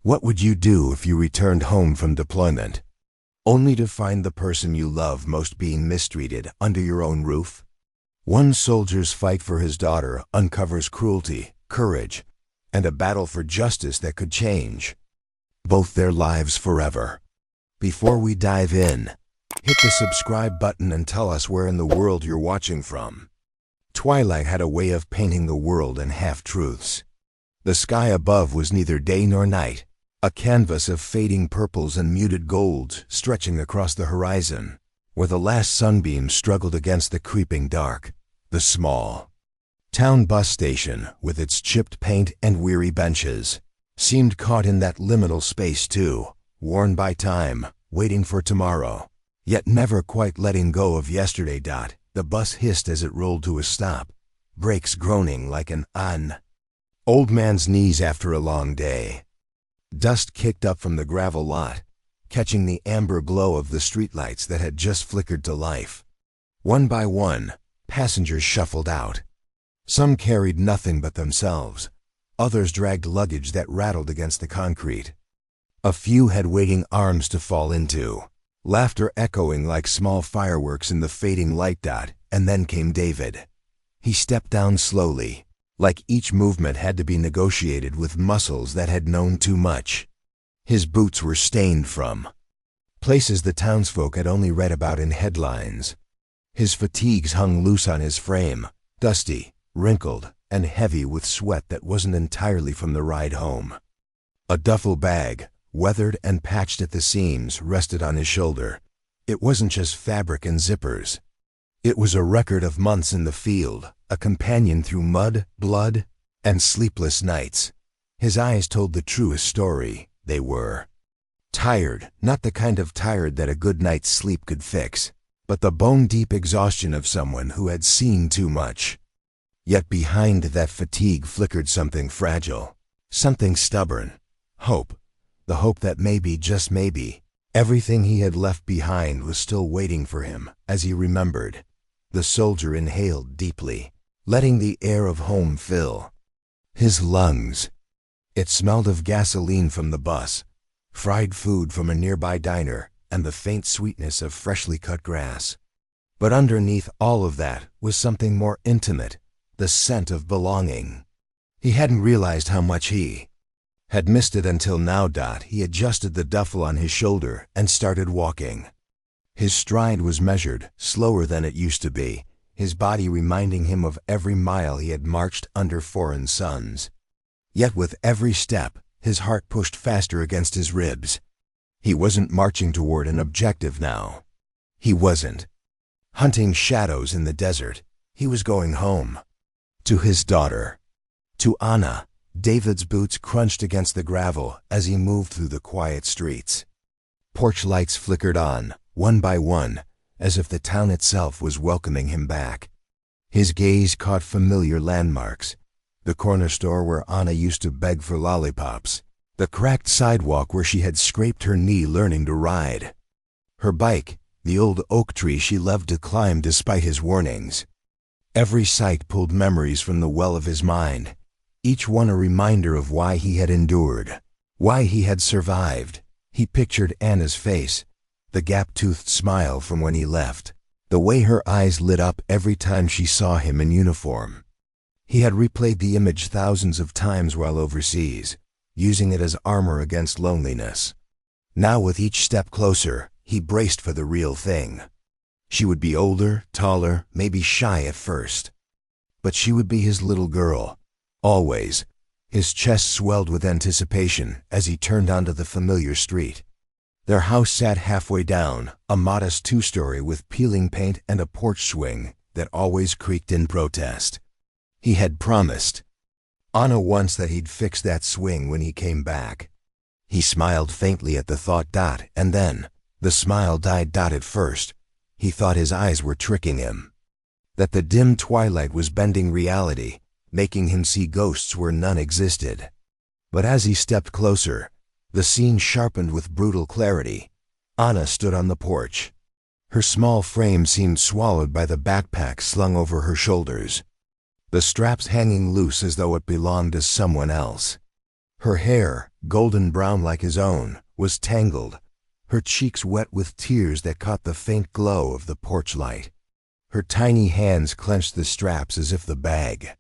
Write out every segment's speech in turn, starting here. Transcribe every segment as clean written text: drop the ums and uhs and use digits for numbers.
What would you do if you returned home from deployment, only to find the person you love most being mistreated under your own roof? One soldier's fight for his daughter uncovers cruelty, courage, and a battle for justice that could change both their lives forever. Before we dive in, hit the subscribe button and tell us where in the world you're watching from. Twilight had a way of painting the world in half-truths. The sky above was neither day nor night, a canvas of fading purples and muted golds stretching across the horizon, where the last sunbeams struggled against the creeping dark. The small town bus station, with its chipped paint and weary benches, seemed caught in that liminal space too, worn by time, waiting for tomorrow, yet never quite letting go of yesterday. The bus hissed as it rolled to a stop, brakes groaning like an old man's knees after a long day. Dust kicked up from the gravel lot, catching the amber glow of the streetlights that had just flickered to life. One by one, passengers shuffled out. Some carried nothing but themselves. Others dragged luggage that rattled against the concrete. A few had waiting arms to fall into, laughter echoing like small fireworks in the fading light. And then came David. He stepped down slowly, like each movement had to be negotiated with muscles that had known too much. His boots were stained from places the townsfolk had only read about in headlines. His fatigues hung loose on his frame, dusty, wrinkled, and heavy with sweat that wasn't entirely from the ride home. A duffel bag, weathered and patched at the seams, rested on his shoulder. It wasn't just fabric and zippers. It was a record of months in the field, a companion through mud, blood, and sleepless nights. His eyes told the truest story. They were tired, not the kind of tired that a good night's sleep could fix, but the bone-deep exhaustion of someone who had seen too much. Yet behind that fatigue flickered something fragile, something stubborn. Hope. The hope that maybe, just maybe, everything he had left behind was still waiting for him. As he remembered, the soldier inhaled deeply, letting the air of home fill his lungs. It smelled of gasoline from the bus, fried food from a nearby diner, and the faint sweetness of freshly cut grass. But underneath all of that was something more intimate, the scent of belonging. He hadn't realized how much he had missed it until now. He adjusted the duffel on his shoulder and started walking. His stride was measured, slower than it used to be, his body reminding him of every mile he had marched under foreign suns. Yet with every step, his heart pushed faster against his ribs. He wasn't marching toward an objective now. He wasn't hunting shadows in the desert. He was going home. To his daughter. To Anna. David's boots crunched against the gravel as he moved through the quiet streets. Porch lights flickered on, one by one, as if the town itself was welcoming him back. His gaze caught familiar landmarks. The corner store where Anna used to beg for lollipops. The cracked sidewalk where she had scraped her knee learning to ride. Her bike, the old oak tree she loved to climb despite his warnings. Every sight pulled memories from the well of his mind, each one a reminder of why he had endured, why he had survived. He pictured Anna's face, the gap-toothed smile from when he left, the way her eyes lit up every time she saw him in uniform. He had replayed the image thousands of times while overseas, using it as armor against loneliness. Now with each step closer, he braced for the real thing. She would be older, taller, maybe shy at first. But she would be his little girl, always. His chest swelled with anticipation as he turned onto the familiar street. Their house sat halfway down, a modest two-story with peeling paint and a porch swing that always creaked in protest. He had promised Anna once that he'd fix that swing when he came back. He smiled faintly at the thought. And then, the smile died. At first, he thought his eyes were tricking him, that the dim twilight was bending reality, making him see ghosts where none existed. But as he stepped closer, the scene sharpened with brutal clarity. Anna stood on the porch. Her small frame seemed swallowed by the backpack slung over her shoulders, the straps hanging loose as though it belonged to someone else. Her hair, golden brown like his own, was tangled, her cheeks wet with tears that caught the faint glow of the porch light. Her tiny hands clenched the straps as if the bag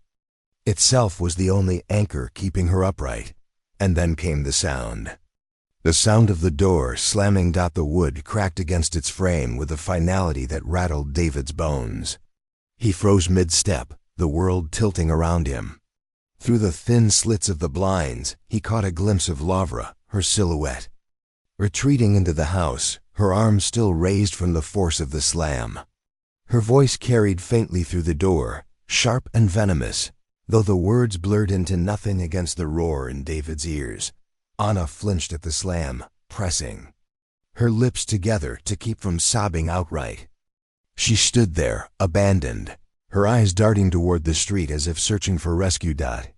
itself was the only anchor keeping her upright. And then came the sound. The sound of the door slamming. The wood cracked against its frame with a finality that rattled David's bones. He froze mid-step, the world tilting around him. Through the thin slits of the blinds, he caught a glimpse of Lavra, her silhouette, retreating into the house, her arms still raised from the force of the slam. Her voice carried faintly through the door, sharp and venomous, though the words blurred into nothing against the roar in David's ears. Anna flinched at the slam, pressing her lips together to keep from sobbing outright. She stood there, abandoned, her eyes darting toward the street as if searching for rescue.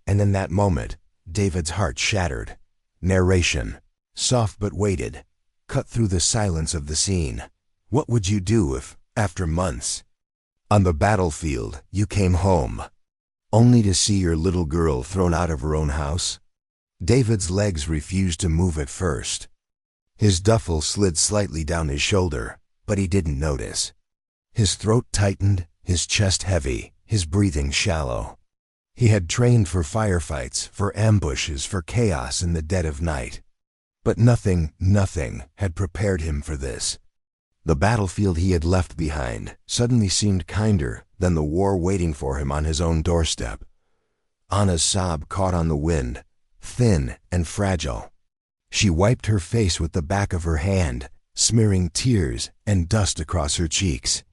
And in that moment, David's heart shattered. Narration, soft but weighted, cut through the silence of the scene. What would you do if, after months on the battlefield, you came home, only to see your little girl thrown out of her own house? David's legs refused to move at first. His duffel slid slightly down his shoulder, but he didn't notice. His throat tightened, his chest heavy, his breathing shallow. He had trained for firefights, for ambushes, for chaos in the dead of night. But nothing had prepared him for this. The battlefield he had left behind suddenly seemed kinder than the war waiting for him on his own doorstep. Anna's sob caught on the wind, thin and fragile. She wiped her face with the back of her hand, smearing tears and dust across her cheeks.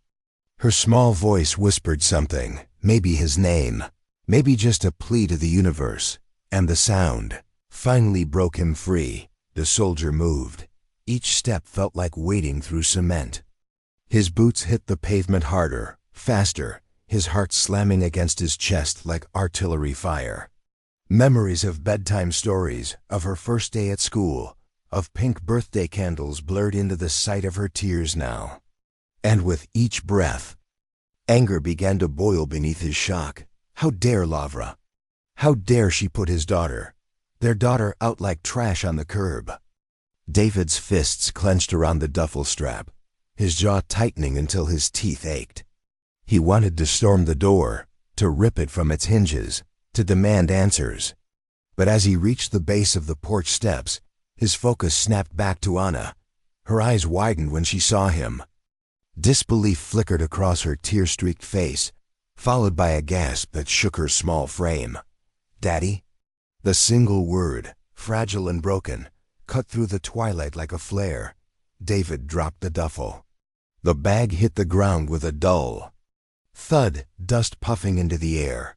Her small voice whispered something, maybe his name, maybe just a plea to the universe, and the sound finally broke him free. The soldier moved. Each step felt like wading through cement. His boots hit the pavement harder, faster, his heart slamming against his chest like artillery fire. Memories of bedtime stories, of her first day at school, of pink birthday candles blurred into the sight of her tears now. And with each breath, anger began to boil beneath his shock. How dare Lavra? How dare she put his daughter, their daughter, out like trash on the curb? David's fists clenched around the duffel strap, his jaw tightening until his teeth ached. He wanted to storm the door, to rip it from its hinges, to demand answers. But as he reached the base of the porch steps, his focus snapped back to Anna. Her eyes widened when she saw him. Disbelief flickered across her tear-streaked face, followed by a gasp that shook her small frame. "Daddy?" The single word, fragile and broken, cut through the twilight like a flare. David dropped the duffel. The bag hit the ground with a dull thud, dust puffing into the air.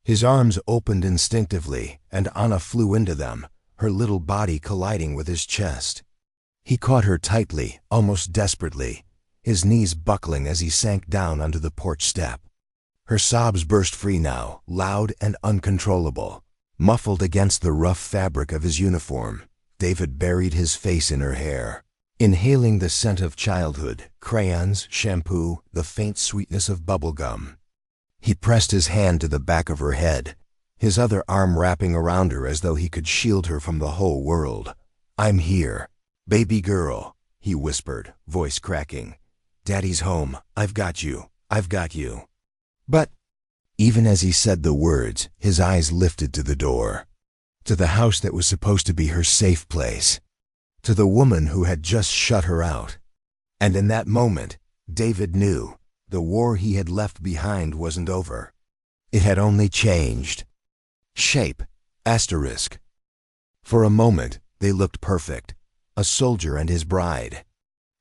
His arms opened instinctively, and Anna flew into them, her little body colliding with his chest. He caught her tightly, almost desperately, his knees buckling as he sank down onto the porch step. Her sobs burst free now, loud and uncontrollable. Muffled against the rough fabric of his uniform, David buried his face in her hair, inhaling the scent of childhood, crayons, shampoo, the faint sweetness of bubble gum. He pressed his hand to the back of her head, his other arm wrapping around her as though he could shield her from the whole world. "I'm here, baby girl," he whispered, voice cracking. "Daddy's home. I've got you. I've got you." But even as he said the words, his eyes lifted to the door, to the house that was supposed to be her safe place, to the woman who had just shut her out. And in that moment, David knew the war he had left behind wasn't over. It had only changed shape. Asterisk. For a moment, they looked perfect, a soldier and his bride.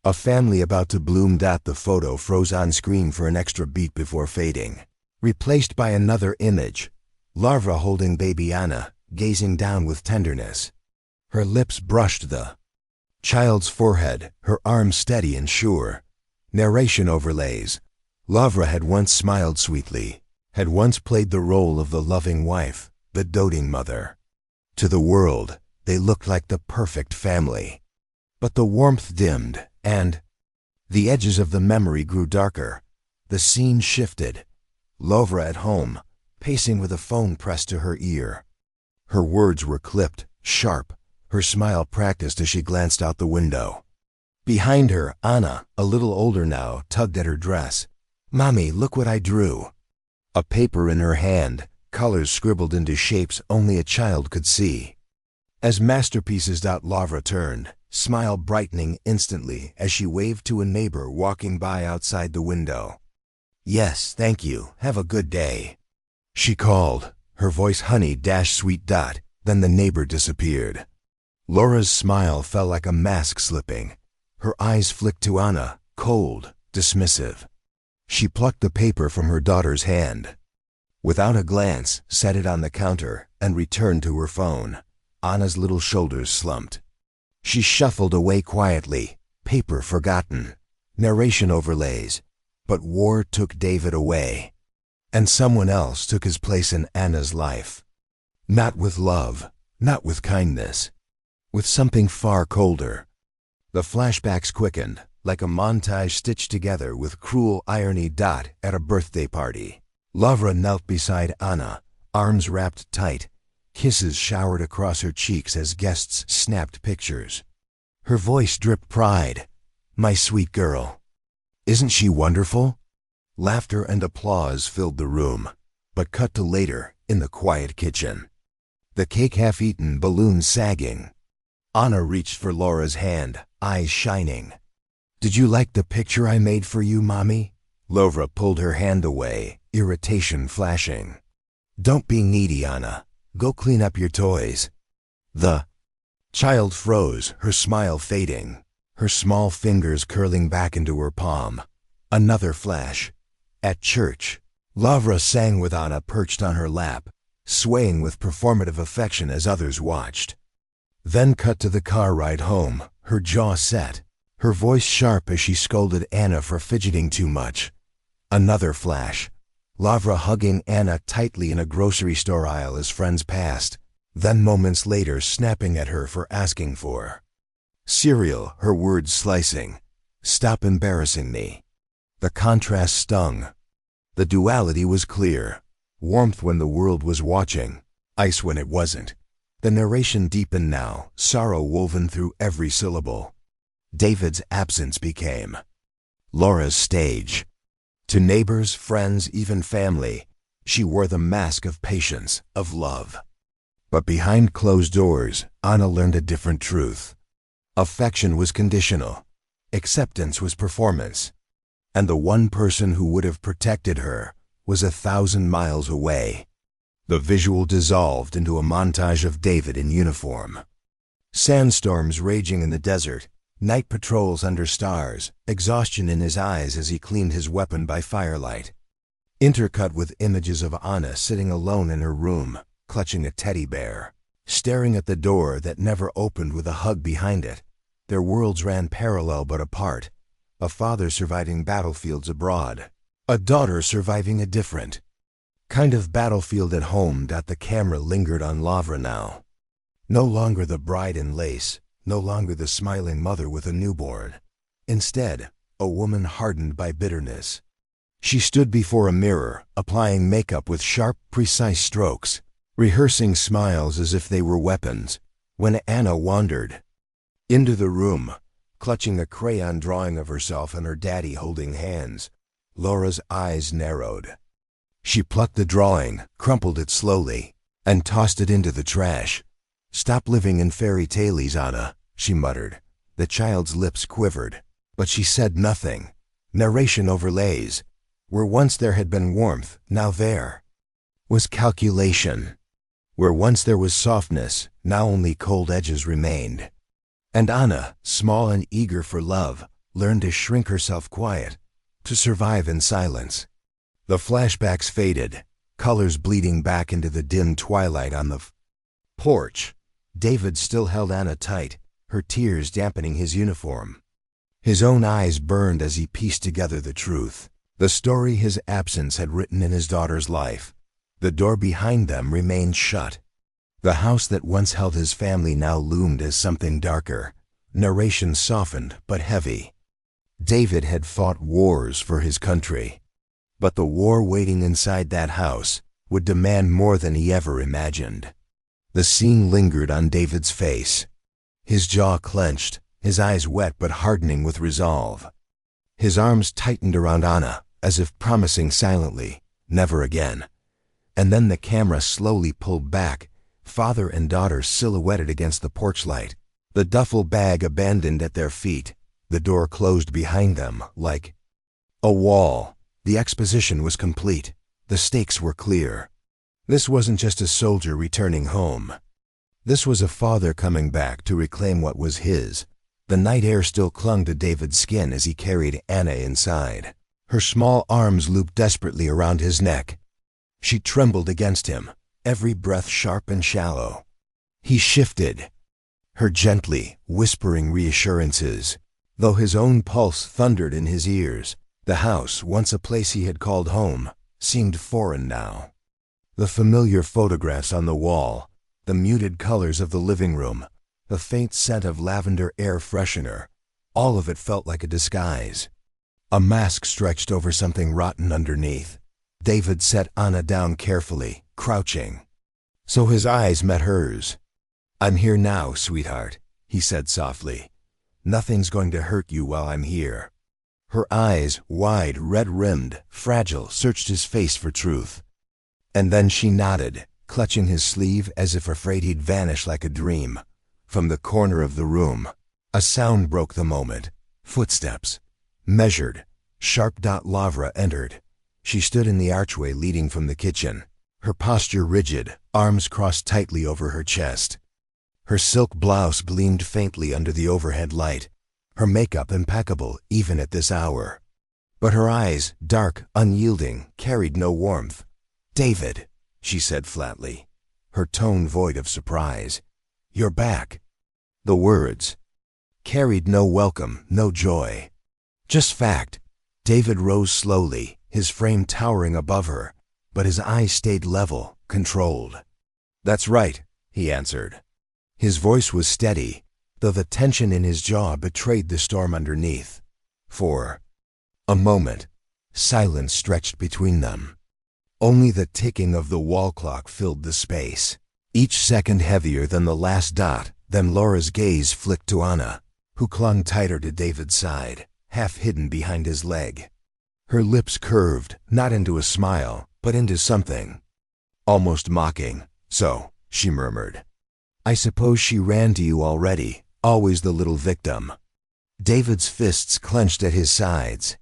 A family about to bloom. The photo froze on screen for an extra beat before fading, replaced by another image, Lavra holding baby Anna, gazing down with tenderness. Her lips brushed the child's forehead, her arms steady and sure. Narration overlays. Lavra had once smiled sweetly, had once played the role of the loving wife, the doting mother. To the world, they looked like the perfect family. But the warmth dimmed, and the edges of the memory grew darker. The scene shifted. Lavra at home, pacing with a phone pressed to her ear. Her words were clipped, sharp, her smile practiced as she glanced out the window. Behind her, Anna, a little older now, tugged at her dress. "Mommy, look what I drew." A paper in her hand, colors scribbled into shapes only a child could see. As masterpieces. Lavra turned, smile brightening instantly as she waved to a neighbor walking by outside the window. "Yes, thank you. Have a good day," she called, her voice honey-sweet. Then the neighbor disappeared. Laura's smile fell like a mask slipping. Her eyes flicked to Anna, cold, dismissive. She plucked the paper from her daughter's hand. Without a glance, set it on the counter and returned to her phone. Anna's little shoulders slumped. She shuffled away quietly, paper forgotten, narration overlays. But war took David away, and someone else took his place in Anna's life. Not with love, not with kindness, with something far colder. The flashbacks quickened, like a montage stitched together with cruel irony. At a birthday party, Lavra knelt beside Anna, arms wrapped tight, kisses showered across her cheeks as guests snapped pictures. Her voice dripped pride. "My sweet girl. Isn't she wonderful?" Laughter and applause filled the room, but cut to later, in the quiet kitchen. The cake half-eaten, balloons sagging. Anna reached for Laura's hand, eyes shining. "Did you like the picture I made for you, Mommy?" Lavra pulled her hand away, irritation flashing. "Don't be needy, Anna. Go clean up your toys." The child froze, her smile fading, her small fingers curling back into her palm. Another flash. At church, Lavra sang with Anna perched on her lap, swaying with performative affection as others watched. Then cut to the car ride home, her jaw set, her voice sharp as she scolded Anna for fidgeting too much. Another flash. Lavra hugging Anna tightly in a grocery store aisle as friends passed, then moments later snapping at her for asking for cereal, her words slicing. "Stop embarrassing me." The contrast stung. The duality was clear. Warmth when the world was watching, ice when it wasn't. The narration deepened now, sorrow woven through every syllable. David's absence became Laura's stage. To neighbors, friends, even family, she wore the mask of patience, of love. But behind closed doors, Anna learned a different truth. Affection was conditional. Acceptance was performance. And the one person who would have protected her was 1,000 miles away. The visual dissolved into a montage of David in uniform. Sandstorms raging in the desert, night patrols under stars, exhaustion in his eyes as he cleaned his weapon by firelight. Intercut with images of Anna sitting alone in her room, clutching a teddy bear, staring at the door that never opened with a hug behind it. Their worlds ran parallel but apart. A father surviving battlefields abroad, a daughter surviving a different kind of battlefield at home. The camera lingered on Lavra now. No longer the bride in lace, no longer the smiling mother with a newborn. Instead, a woman hardened by bitterness. She stood before a mirror, applying makeup with sharp, precise strokes, rehearsing smiles as if they were weapons, when Anna wandered into the room, clutching a crayon drawing of herself and her daddy holding hands. Laura's eyes narrowed. She plucked the drawing, crumpled it slowly, and tossed it into the trash. "Stop living in fairy tales, Anna," she muttered. The child's lips quivered, but she said nothing. Narration overlays. Where once there had been warmth, now there was calculation. Where once there was softness, now only cold edges remained. And Anna, small and eager for love, learned to shrink herself quiet, to survive in silence. The flashbacks faded, colors bleeding back into the dim twilight on the porch. David still held Anna tight, her tears dampening his uniform. His own eyes burned as he pieced together the truth. The story his absence had written in his daughter's life. The door behind them remained shut. The house that once held his family now loomed as something darker. Narration softened but heavy. David had fought wars for his country. But the war waiting inside that house would demand more than he ever imagined. The scene lingered on David's face. His jaw clenched, his eyes wet but hardening with resolve. His arms tightened around Anna, as if promising silently, never again. And then the camera slowly pulled back, father and daughter silhouetted against the porch light, the duffel bag abandoned at their feet, the door closed behind them like a wall. The exposition was complete. The stakes were clear. This wasn't just a soldier returning home. This was a father coming back to reclaim what was his. The night air still clung to David's skin as he carried Anna inside. Her small arms looped desperately around his neck. She trembled against him, every breath sharp and shallow. He shifted, her gently, whispering reassurances. Though his own pulse thundered in his ears, the house, once a place he had called home, seemed foreign now. The familiar photographs on the wall, the muted colors of the living room, the faint scent of lavender air freshener, all of it felt like a disguise. A mask stretched over something rotten underneath. David set Anna down carefully, crouching. So his eyes met hers. "I'm here now, sweetheart," he said softly. "Nothing's going to hurt you while I'm here." Her eyes, wide, red-rimmed, fragile, searched his face for truth. And then she nodded, clutching his sleeve as if afraid he'd vanish like a dream. From the corner of the room, a sound broke the moment. Footsteps. Measured. Sharp. Lavra entered. She stood in the archway leading from the kitchen, her posture rigid, arms crossed tightly over her chest. Her silk blouse gleamed faintly under the overhead light, her makeup impeccable even at this hour. But her eyes, dark, unyielding, carried no warmth. "David," she said flatly, her tone void of surprise. "You're back." The words carried no welcome, no joy. Just fact. David rose slowly, his frame towering above her, but his eyes stayed level, controlled. "That's right," he answered. His voice was steady, though the tension in his jaw betrayed the storm underneath. For a moment, silence stretched between them. Only the ticking of the wall clock filled the space, each second heavier than the last dot. Then Laura's gaze flicked to Anna, who clung tighter to David's side, half hidden behind his leg. Her lips curved, not into a smile, but into something almost mocking. "So," she murmured, "I suppose she ran to you already, always the little victim." David's fists clenched at his sides.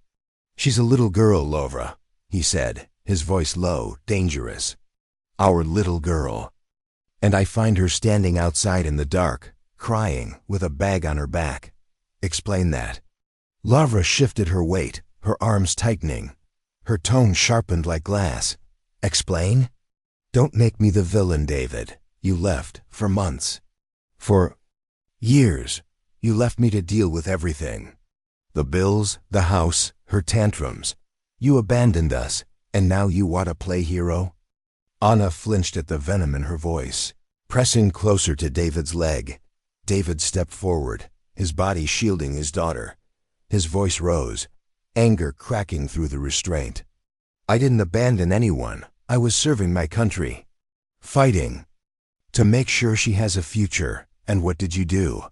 "She's a little girl, Lovra," he said, his voice low, dangerous. "Our little girl. And I find her standing outside in the dark, crying, with a bag on her back. Explain that." Lavra shifted her weight, her arms tightening. Her tone sharpened like glass. "Explain? Don't make me the villain, David. You left, for months. For years. You left me to deal with everything. The bills, the house, her tantrums. You abandoned us, and now you want to play hero?" Anna flinched at the venom in her voice, pressing closer to David's leg. David stepped forward, his body shielding his daughter. His voice rose, anger cracking through the restraint. "I didn't abandon anyone. I was serving my country. Fighting. To make sure she has a future. And what did you do?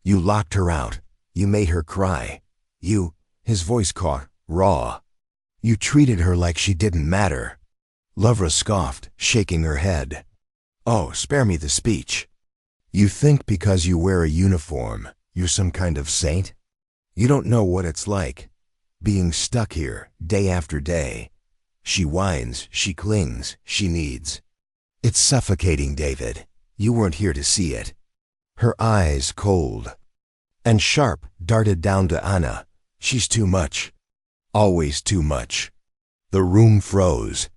You locked her out. You made her cry. His voice caught, raw. You treated her like she didn't matter." Lavra scoffed, shaking her head. "Oh, spare me the speech. You think because you wear a uniform, you're some kind of saint? You don't know what it's like, being stuck here, day after day. She whines, she clings, she needs. It's suffocating, David. You weren't here to see it." Her eyes, cold and sharp, darted down to Anna. "She's too much. Always too much." The room froze.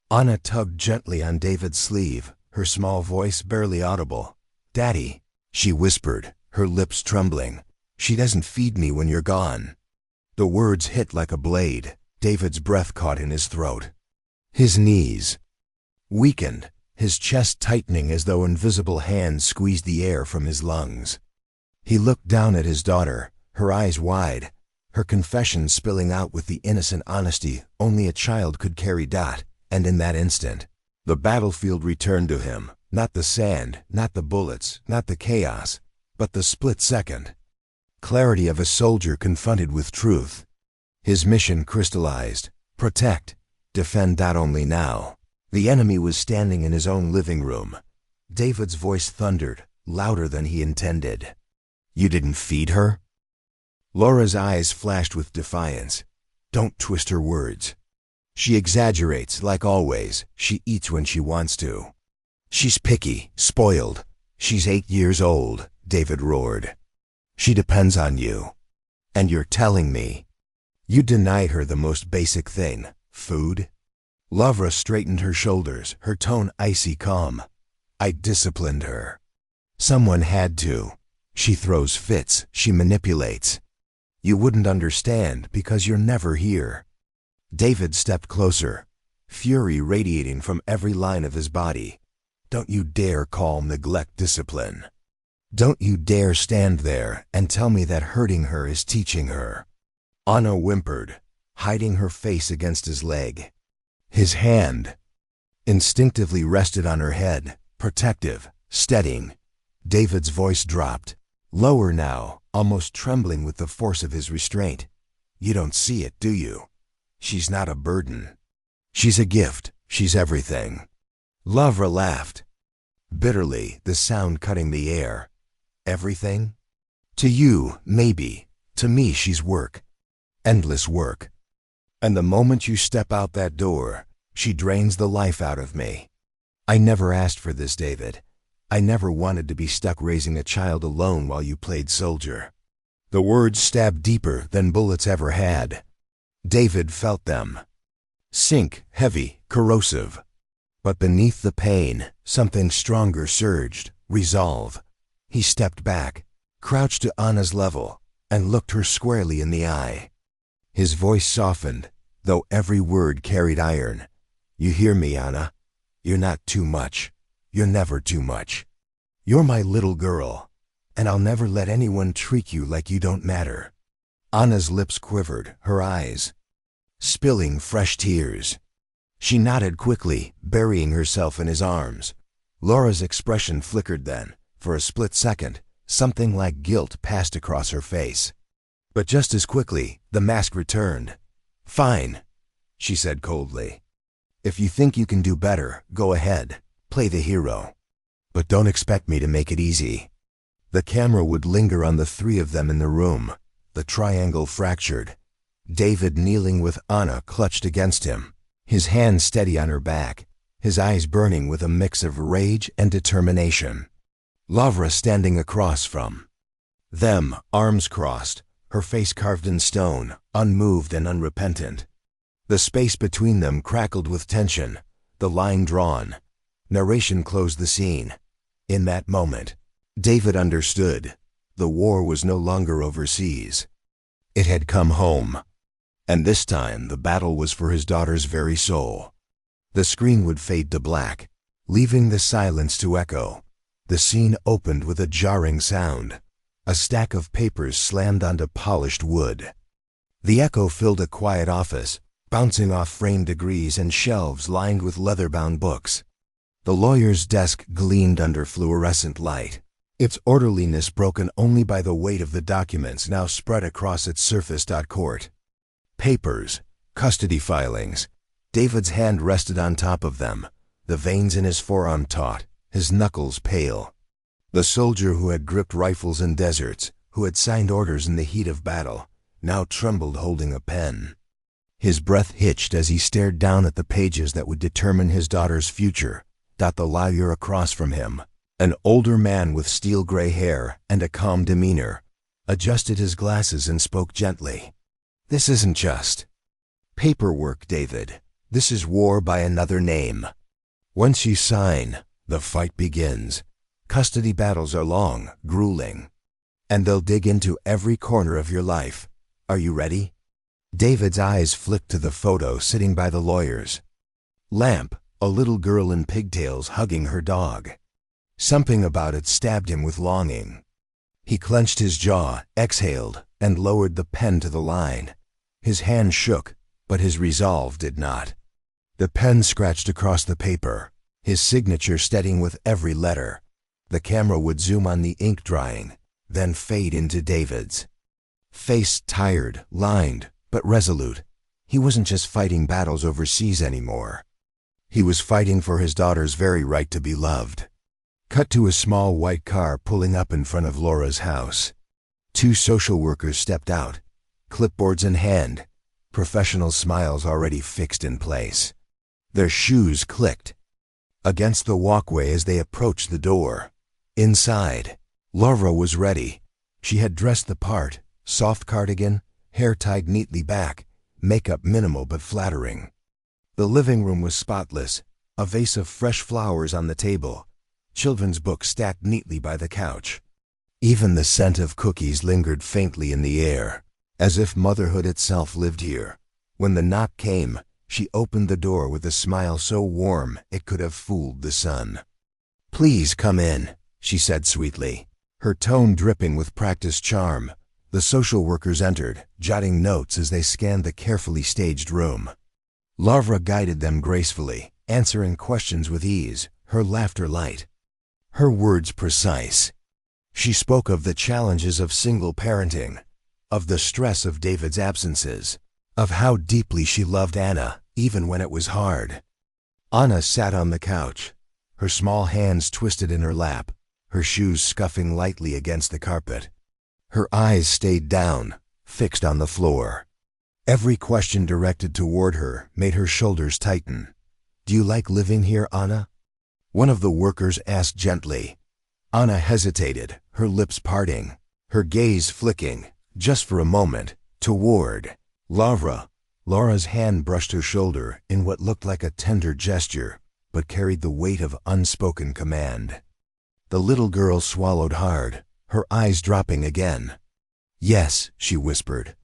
Anna tugged gently on David's sleeve, her small voice barely audible. "Daddy," she whispered, her lips trembling. "She doesn't feed me when you're gone." The words hit like a blade. David's breath caught in his throat. His knees weakened, his chest tightening as though invisible hands squeezed the air from his lungs. He looked down at his daughter, her eyes wide, her confession spilling out with the innocent honesty only a child could carry. And in that instant, the battlefield returned to him, Not the sand, not the bullets, not the chaos, but the split second. Clarity of a soldier confronted with truth. His mission crystallized. Protect. Defend not only now. The enemy was standing in his own living room. David's voice thundered, louder than he intended. You didn't feed her? Laura's eyes flashed with defiance. Don't twist her words. She exaggerates, like always. She eats when she wants to. She's picky, spoiled. She's 8 years old, David roared. She depends on you. And you're telling me you deny her the most basic thing, food? Lavra straightened her shoulders, her tone icy calm. I disciplined her. Someone had to. She throws fits, she manipulates. You wouldn't understand because you're never here. David stepped closer, fury radiating from every line of his body. Don't you dare call neglect discipline. Don't you dare stand there and tell me that hurting her is teaching her. Anna whimpered, hiding her face against his leg. His hand instinctively rested on her head, protective, steadying. David's voice dropped, lower now, almost trembling with the force of his restraint. You don't see it, do you? She's not a burden. She's a gift. She's everything. Lavra laughed, bitterly, the sound cutting the air. Everything? To you, maybe. To me, she's work. Endless work. And the moment you step out that door, she drains the life out of me. I never asked for this, David. I never wanted to be stuck raising a child alone while you played soldier. The words stabbed deeper than bullets ever had. David felt them. Sink, heavy, corrosive. But beneath the pain, something stronger surged, resolve. He stepped back, crouched to Anna's level, and looked her squarely in the eye. His voice softened, though every word carried iron. You hear me, Anna? You're not too much. You're never too much. You're my little girl, and I'll never let anyone treat you like you don't matter. Anna's lips quivered, her eyes spilling fresh tears. She nodded quickly, burying herself in his arms. Laura's expression flickered then. For a split second, something like guilt passed across her face. But just as quickly, the mask returned. Fine, she said coldly. If you think you can do better, go ahead, play the hero. But don't expect me to make it easy. The camera would linger on the three of them in the room, the triangle fractured. David kneeling with Anna clutched against him, his hand steady on her back, his eyes burning with a mix of rage and determination. Lavra standing across from them, arms crossed, her face carved in stone, unmoved and unrepentant. The space between them crackled with tension, the line drawn. Narration closed the scene. In that moment, David understood. The war was no longer overseas. It had come home. And this time the battle was for his daughter's very soul. The screen would fade to black, leaving the silence to echo. The scene opened with a jarring sound. A stack of papers slammed onto polished wood. The echo filled a quiet office, bouncing off framed degrees and shelves lined with leather-bound books. The lawyer's desk gleamed under fluorescent light, its orderliness broken only by the weight of the documents now spread across its surface. Court papers, custody filings. David's hand rested on top of them, the veins in his forearm taut, his knuckles pale. The soldier who had gripped rifles in deserts, who had signed orders in the heat of battle, now trembled holding a pen. His breath hitched as he stared down at the pages that would determine his daughter's future. The lawyer across from him, an older man with steel-gray hair and a calm demeanor, adjusted his glasses and spoke gently. This isn't just paperwork, David. This is war by another name. Once you sign, the fight begins. Custody battles are long, grueling, and they'll dig into every corner of your life. Are you ready? David's eyes flicked to the photo sitting by the lawyer's lamp, a little girl in pigtails hugging her dog. Something about it stabbed him with longing. He clenched his jaw, exhaled, and lowered the pen to the line. His hand shook, but his resolve did not. The pen scratched across the paper. his signature steadying with every letter. The camera would zoom on the ink drying, then fade into David's face, tired, lined, but resolute. He wasn't just fighting battles overseas anymore. He was fighting for his daughter's very right to be loved. Cut to a small white car pulling up in front of Laura's house. Two social workers stepped out, clipboards in hand, professional smiles already fixed in place. Their shoes clicked against the walkway as they approached the door. Inside, Laura was ready. She had dressed the part, soft cardigan, hair tied neatly back, makeup minimal but flattering. The living room was spotless, a vase of fresh flowers on the table, children's books stacked neatly by the couch. Even the scent of cookies lingered faintly in the air, as if motherhood itself lived here. When the knock came, she opened the door with a smile so warm it could have fooled the sun. "Please come in," she said sweetly, her tone dripping with practiced charm. The social workers entered, jotting notes as they scanned the carefully staged room. Laura guided them gracefully, answering questions with ease, her laughter light, her words precise. She spoke of the challenges of single parenting, of the stress of David's absences, of how deeply she loved Anna, even when it was hard. Anna sat on the couch, her small hands twisted in her lap, her shoes scuffing lightly against the carpet. Her eyes stayed down, fixed on the floor. Every question directed toward her made her shoulders tighten. "Do you like living here, Anna?" one of the workers asked gently. Anna hesitated, her lips parting, her gaze flicking, just for a moment, toward Laura. Laura's hand brushed her shoulder in what looked like a tender gesture, but carried the weight of unspoken command. The little girl swallowed hard, her eyes dropping again. "Yes," she whispered.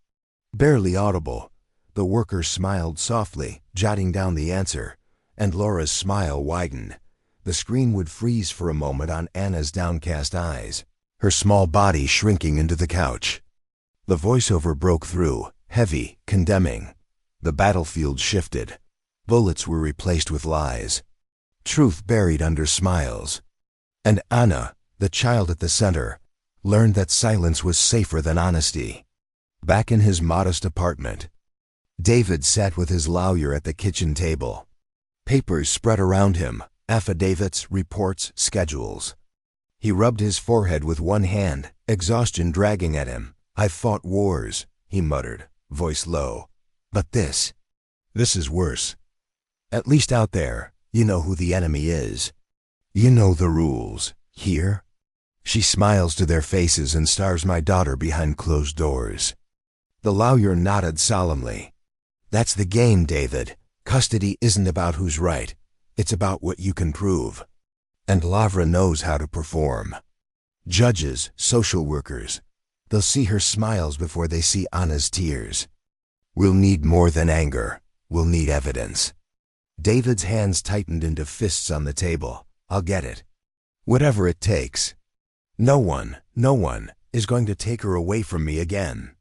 Barely audible, the worker smiled softly, jotting down the answer, and Laura's smile widened. The screen would freeze for a moment on Anna's downcast eyes, her small body shrinking into the couch. The voiceover broke through, heavy, condemning. The battlefield shifted. Bullets were replaced with lies. Truth buried under smiles. And Anna, the child at the center, learned that silence was safer than honesty. Back in his modest apartment, David sat with his lawyer at the kitchen table. Papers spread around him, affidavits, reports, schedules. He rubbed his forehead with one hand, exhaustion dragging at him. "I've fought wars," he muttered, voice low. "But this is worse. At least out there, you know who the enemy is. You know the rules. Here, she smiles to their faces and starves my daughter behind closed doors." The lawyer nodded solemnly. "That's the game, David. Custody isn't about who's right. It's about what you can prove. And Laura knows how to perform. Judges, social workers, they'll see her smiles before they see Anna's tears. We'll need more than anger. We'll need evidence." David's hands tightened into fists on the table. "I'll get it. Whatever it takes. No one is going to take her away from me again."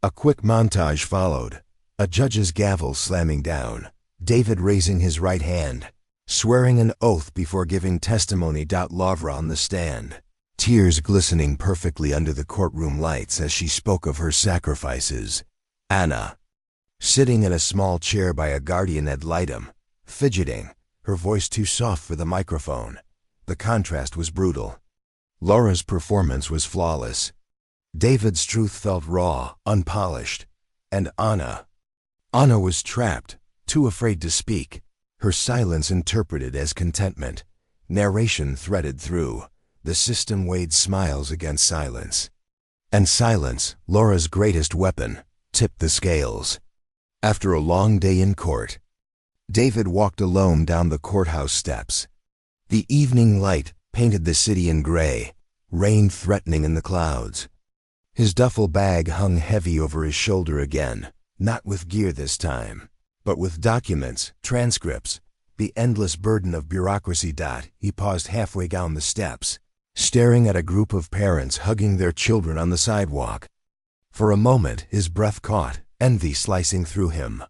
A quick montage followed, a judge's gavel slamming down, David raising his right hand, swearing an oath before giving testimony. Laura on the stand, tears glistening perfectly under the courtroom lights as she spoke of her sacrifices. Anna, sitting in a small chair by a guardian ad litem, fidgeting, her voice too soft for the microphone. The contrast was brutal. Laura's performance was flawless. David's truth felt raw, unpolished. And Anna was trapped, too afraid to speak, her silence interpreted as contentment. Narration threaded through. The system weighed smiles against silence. And silence, Laura's greatest weapon, tipped the scales. After a long day in court, David walked alone down the courthouse steps. The evening light painted the city in gray, rain threatening in the clouds. His duffel bag hung heavy over his shoulder again, not with gear this time, but with documents, transcripts, the endless burden of bureaucracy. He paused halfway down the steps, staring at a group of parents hugging their children on the sidewalk. For a moment his breath caught, envy slicing through him.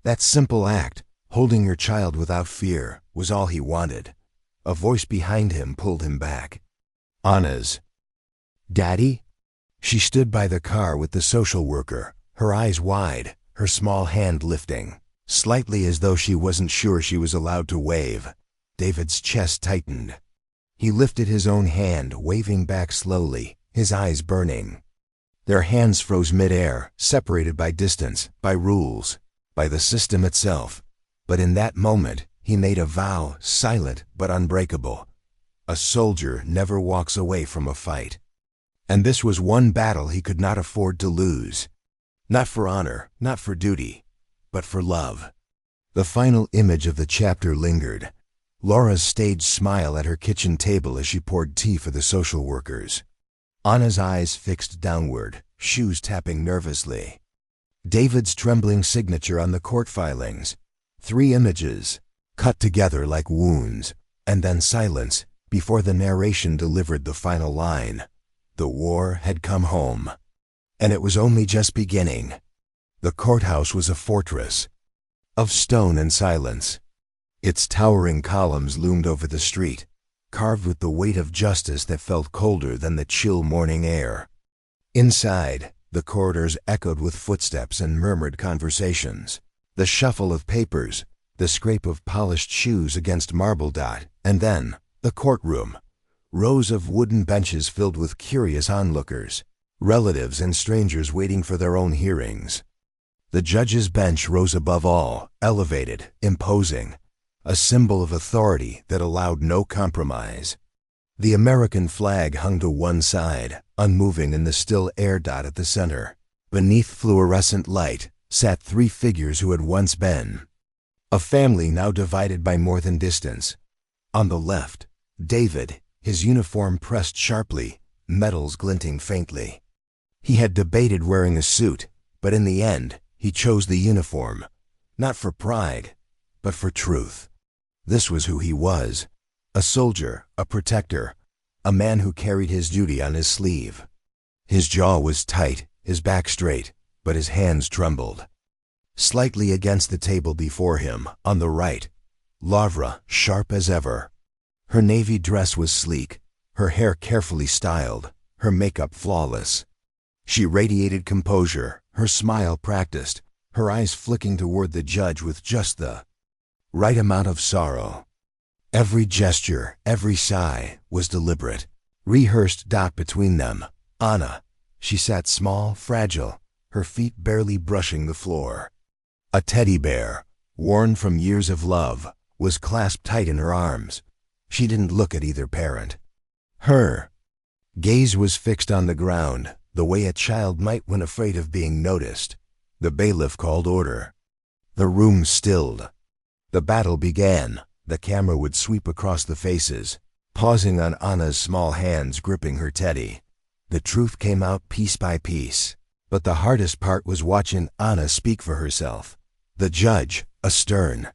That simple act, Holding her child without fear was all he wanted. A voice behind him pulled him back. Anna's. "Daddy?" She stood by the car with the social worker, her eyes wide, her small hand lifting, slightly as though she wasn't sure she was allowed to wave. David's chest tightened. He lifted his own hand, waving back slowly, his eyes burning. Their hands froze midair, separated by distance, by rules, by the system itself. But in that moment, he made a vow, silent but unbreakable. A soldier never walks away from a fight. And this was one battle he could not afford to lose. Not for honor, not for duty, but for love. The final image of the chapter lingered. Laura's stage smile at her kitchen table as she poured tea for the social workers. Anna's eyes fixed downward, shoes tapping nervously. David's trembling signature on the court filings. 3 images, cut together like wounds, and then silence before the narration delivered the final line. The war had come home. And it was only just beginning. The courthouse was a fortress of stone and silence. Its towering columns loomed over the street, carved with the weight of justice that felt colder than the chill morning air. Inside, the corridors echoed with footsteps and murmured conversations. The shuffle of papers, the scrape of polished shoes against marble dot, and then the courtroom. Rows of wooden benches filled with curious onlookers, relatives and strangers waiting for their own hearings. The judge's bench rose above all, elevated, imposing, a symbol of authority that allowed no compromise. The American flag hung to one side, unmoving in the still air dot at the center. Beneath fluorescent light sat 3 figures who had once been a family now divided by more than distance. On the left, David, his uniform pressed sharply, medals glinting faintly. He had debated wearing a suit, but in the end, he chose the uniform, not for pride, but for truth. This was who he was, a soldier, a protector, a man who carried his duty on his sleeve. His jaw was tight, his back straight, but his hands trembled. Slightly against the table before him, on the right, Lavra, sharp as ever. Her navy dress was sleek, her hair carefully styled, her makeup flawless. She radiated composure, her smile practiced, her eyes flicking toward the judge with just the right amount of sorrow. Every gesture, every sigh was deliberate, rehearsed. Between them, Anna. She sat small, fragile, her feet barely brushing the floor. A teddy bear, worn from years of love, was clasped tight in her arms. She didn't look at either parent. Her gaze was fixed on the ground, the way a child might when afraid of being noticed. The bailiff called order. The room stilled. The battle began. The camera would sweep across the faces, pausing on Anna's small hands gripping her teddy. The truth came out piece by piece. But the hardest part was watching Anna speak for herself. The judge, a stern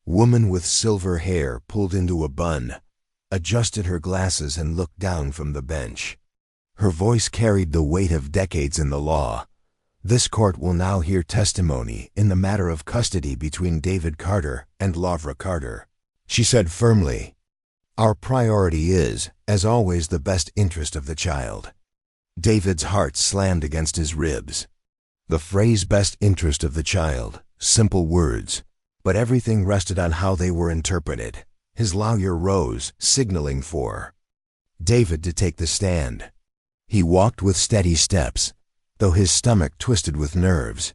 woman with silver hair pulled into a bun, adjusted her glasses and looked down from the bench. Her voice carried the weight of decades in the law. This court will now hear testimony in the matter of custody between David Carter and Lavra Carter. She said firmly, "Our priority is, as always, the best interest of the child." David's heart slammed against his ribs. The phrase "best interest of the child," simple words, but everything rested on how they were interpreted. His lawyer rose, signaling for David to take the stand. He walked with steady steps, though his stomach twisted with nerves.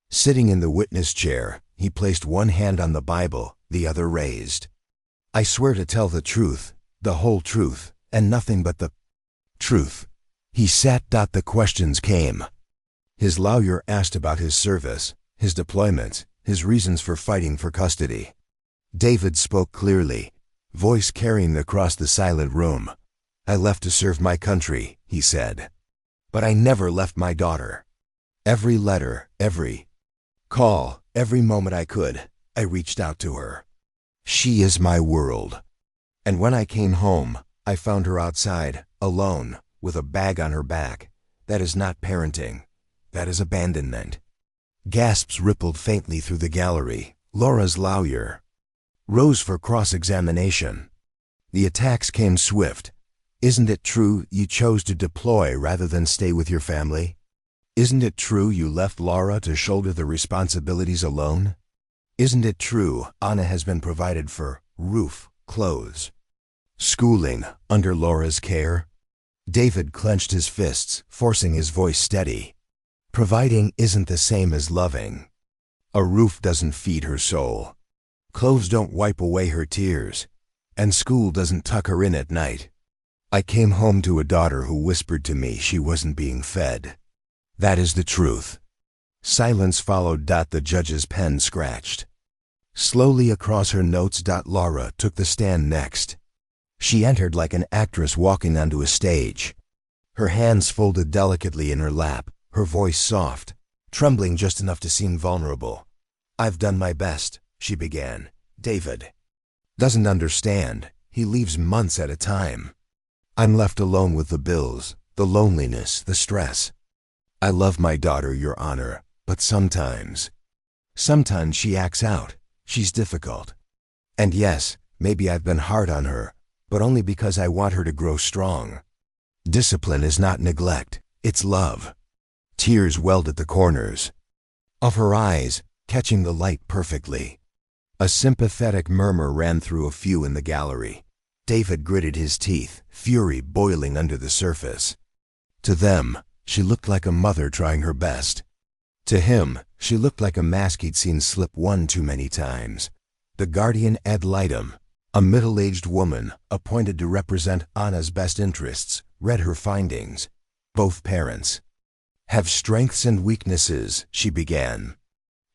Sitting in the witness chair, he placed one hand on the Bible, the other raised. "I swear to tell the truth, the whole truth, and nothing but the truth." He sat. The questions came. His lawyer asked about his service, his deployments, his reasons for fighting for custody. David spoke clearly, voice carrying across the silent room. "I left to serve my country," he said. "But I never left my daughter. Every letter, every call, every moment I could, I reached out to her. She is my world. And when I came home, I found her outside, alone, with a bag on her back. That is not parenting. That is abandonment." Gasps rippled faintly through the gallery. Laura's lawyer rose for cross-examination. The attacks came swift. Isn't it true you chose to deploy rather than stay with your family? Isn't it true you left Laura to shoulder the responsibilities alone? Isn't it true Anna has been provided for roof, clothes, schooling under Laura's care? David clenched his fists, forcing his voice steady. Providing isn't the same as loving. A roof doesn't feed her soul. Clothes don't wipe away her tears. And school doesn't tuck her in at night. I came home to a daughter who whispered to me she wasn't being fed. That is the truth. Silence followed. The judge's pen scratched. Slowly across her notes. Laura took the stand next. She entered like an actress walking onto a stage. Her hands folded delicately in her lap, her voice soft, trembling just enough to seem vulnerable. I've done my best, she began. David doesn't understand. He leaves months at a time. I'm left alone with the bills, the loneliness, the stress. I love my daughter, Your Honor, but sometimes she acts out. She's difficult. And yes, maybe I've been hard on her, but only because I want her to grow strong. Discipline is not neglect, it's love. Tears welled at the corners of her eyes, catching the light perfectly. A sympathetic murmur ran through a few in the gallery. David gritted his teeth, fury boiling under the surface. To them, she looked like a mother trying her best. To him, she looked like a mask he'd seen slip one too many times. The guardian ad litem, a middle-aged woman appointed to represent Anna's best interests, read her findings. Both parents have strengths and weaknesses, she began.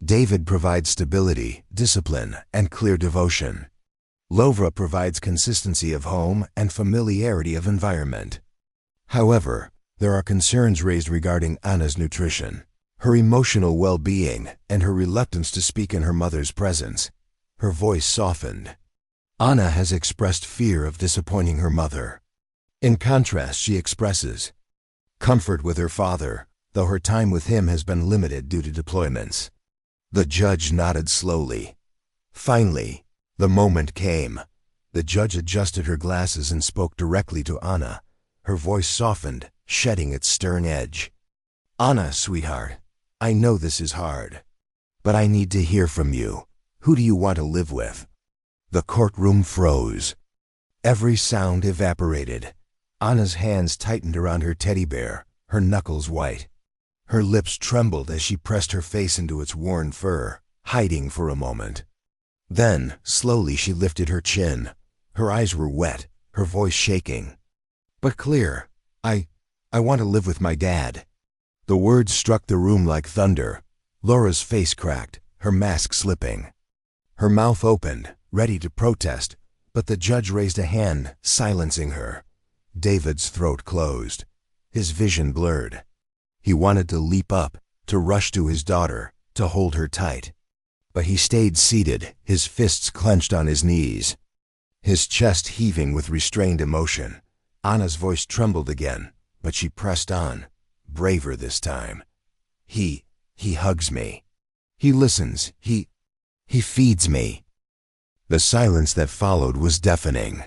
David provides stability, discipline, and clear devotion. Laura provides consistency of home and familiarity of environment. However, there are concerns raised regarding Anna's nutrition, her emotional well-being, and her reluctance to speak in her mother's presence. Her voice softened. Anna has expressed fear of disappointing her mother. In contrast, she expresses comfort with her father, though her time with him has been limited due to deployments. The judge nodded slowly. Finally, the moment came. The judge adjusted her glasses and spoke directly to Anna. Her voice softened, shedding its stern edge. Anna, sweetheart, I know this is hard, but I need to hear from you. Who do you want to live with? The courtroom froze. Every sound evaporated. Anna's hands tightened around her teddy bear, her knuckles white. Her lips trembled as she pressed her face into its worn fur, hiding for a moment. Then, slowly she lifted her chin. Her eyes were wet, her voice shaking. But clear. I want to live with my dad. The words struck the room like thunder. Laura's face cracked, her mask slipping. Her mouth opened, ready to protest, but the judge raised a hand, silencing her. David's throat closed. His vision blurred. He wanted to leap up, to rush to his daughter, to hold her tight. But he stayed seated, his fists clenched on his knees, his chest heaving with restrained emotion. Anna's voice trembled again, but she pressed on, braver this time. He hugs me. He listens. He feeds me. The silence that followed was deafening.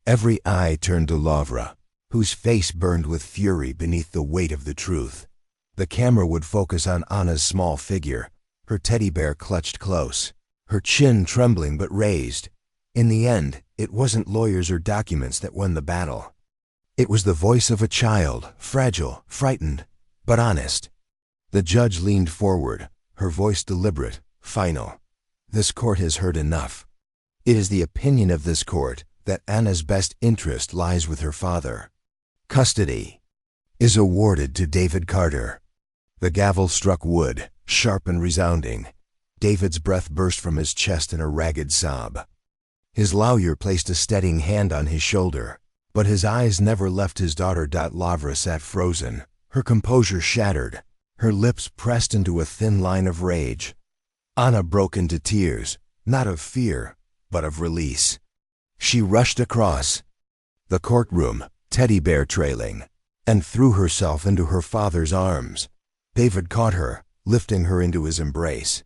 Every eye turned to Laura, whose face burned with fury beneath the weight of the truth. The camera would focus on Anna's small figure, her teddy bear clutched close, her chin trembling but raised. In the end, it wasn't lawyers or documents that won the battle. It was the voice of a child, fragile, frightened, but honest. The judge leaned forward, her voice deliberate, final. This court has heard enough. It is the opinion of this court that Anna's best interest lies with her father. Custody is awarded to David Carter. The gavel struck wood, sharp and resounding. David's breath burst from his chest in a ragged sob. His lawyer placed a steadying hand on his shoulder, but his eyes never left his daughter. Laura sat frozen, her composure shattered, her lips pressed into a thin line of rage. Anna broke into tears, not of fear, but of release. She rushed across the courtroom, teddy bear trailing, and threw herself into her father's arms. David caught her, lifting her into his embrace.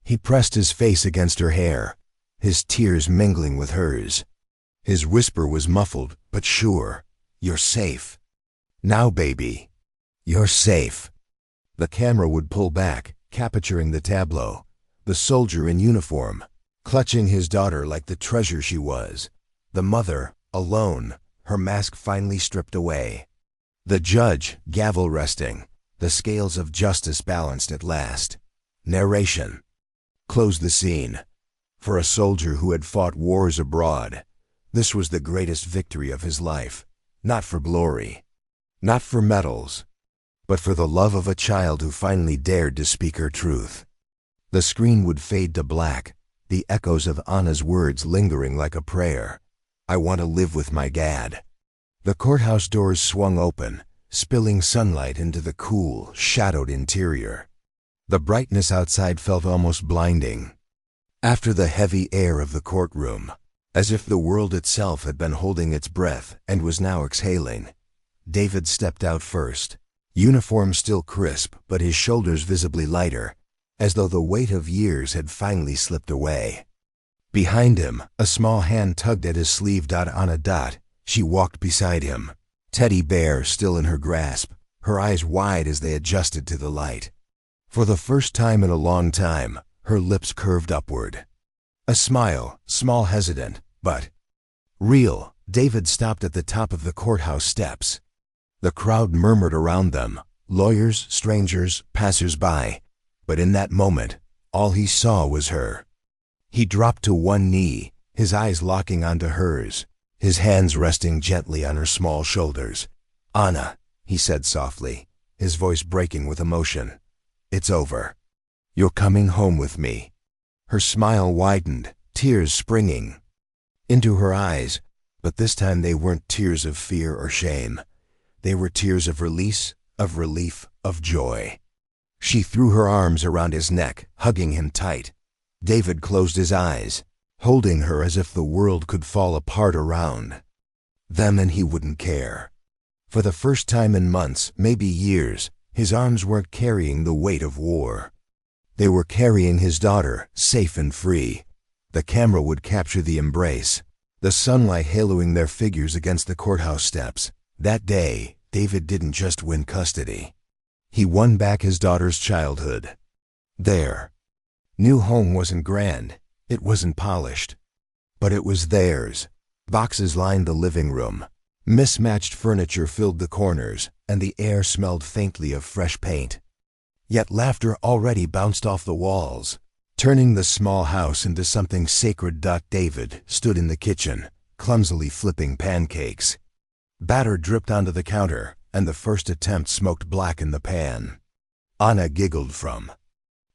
He pressed his face against her hair, his tears mingling with hers. His whisper was muffled but sure. "You're safe. Now, baby, you're safe." The camera would pull back, capturing the tableau. The soldier in uniform, clutching his daughter like the treasure she was. The mother, alone, her mask finally stripped away. The judge, gavel resting, the scales of justice balanced at last. Narration. Close the scene. For a soldier who had fought wars abroad, this was the greatest victory of his life. Not for glory, not for medals, but for the love of a child who finally dared to speak her truth. The screen would fade to black, the echoes of Anna's words lingering like a prayer. "I want to live with my dad." The courthouse doors swung open, spilling sunlight into the cool, shadowed interior. The brightness outside felt almost blinding. After the heavy air of the courtroom, as if the world itself had been holding its breath and was now exhaling, David stepped out first, uniform still crisp but his shoulders visibly lighter, as though the weight of years had finally slipped away. Behind him, a small hand tugged at his sleeve. Anna. She walked beside him, teddy bear still in her grasp, her eyes wide as they adjusted to the light. For the first time in a long time, her lips curved upward. A smile, small, hesitant, but real. David stopped at the top of the courthouse steps. The crowd murmured around them, lawyers, strangers, passers-by. But in that moment, all he saw was her. He dropped to one knee, his eyes locking onto hers, his hands resting gently on her small shoulders. "Anna," he said softly, his voice breaking with emotion. "It's over. You're coming home with me." Her smile widened, tears springing into her eyes, but this time they weren't tears of fear or shame. They were tears of release, of relief, of joy. She threw her arms around his neck, hugging him tight. David closed his eyes, holding her as if the world could fall apart around them and he wouldn't care. For the first time in months, maybe years, his arms weren't carrying the weight of war. They were carrying his daughter, safe and free. The camera would capture the embrace, the sunlight haloing their figures against the courthouse steps. That day, David didn't just win custody. He won back his daughter's childhood. Their new home wasn't grand, it wasn't polished, but it was theirs. Boxes lined the living room. Mismatched furniture filled the corners, and the air smelled faintly of fresh paint. Yet laughter already bounced off the walls, turning the small house into something sacred. David stood in the kitchen, clumsily flipping pancakes. Batter dripped onto the counter, and the first attempt smoked black in the pan. Anna giggled from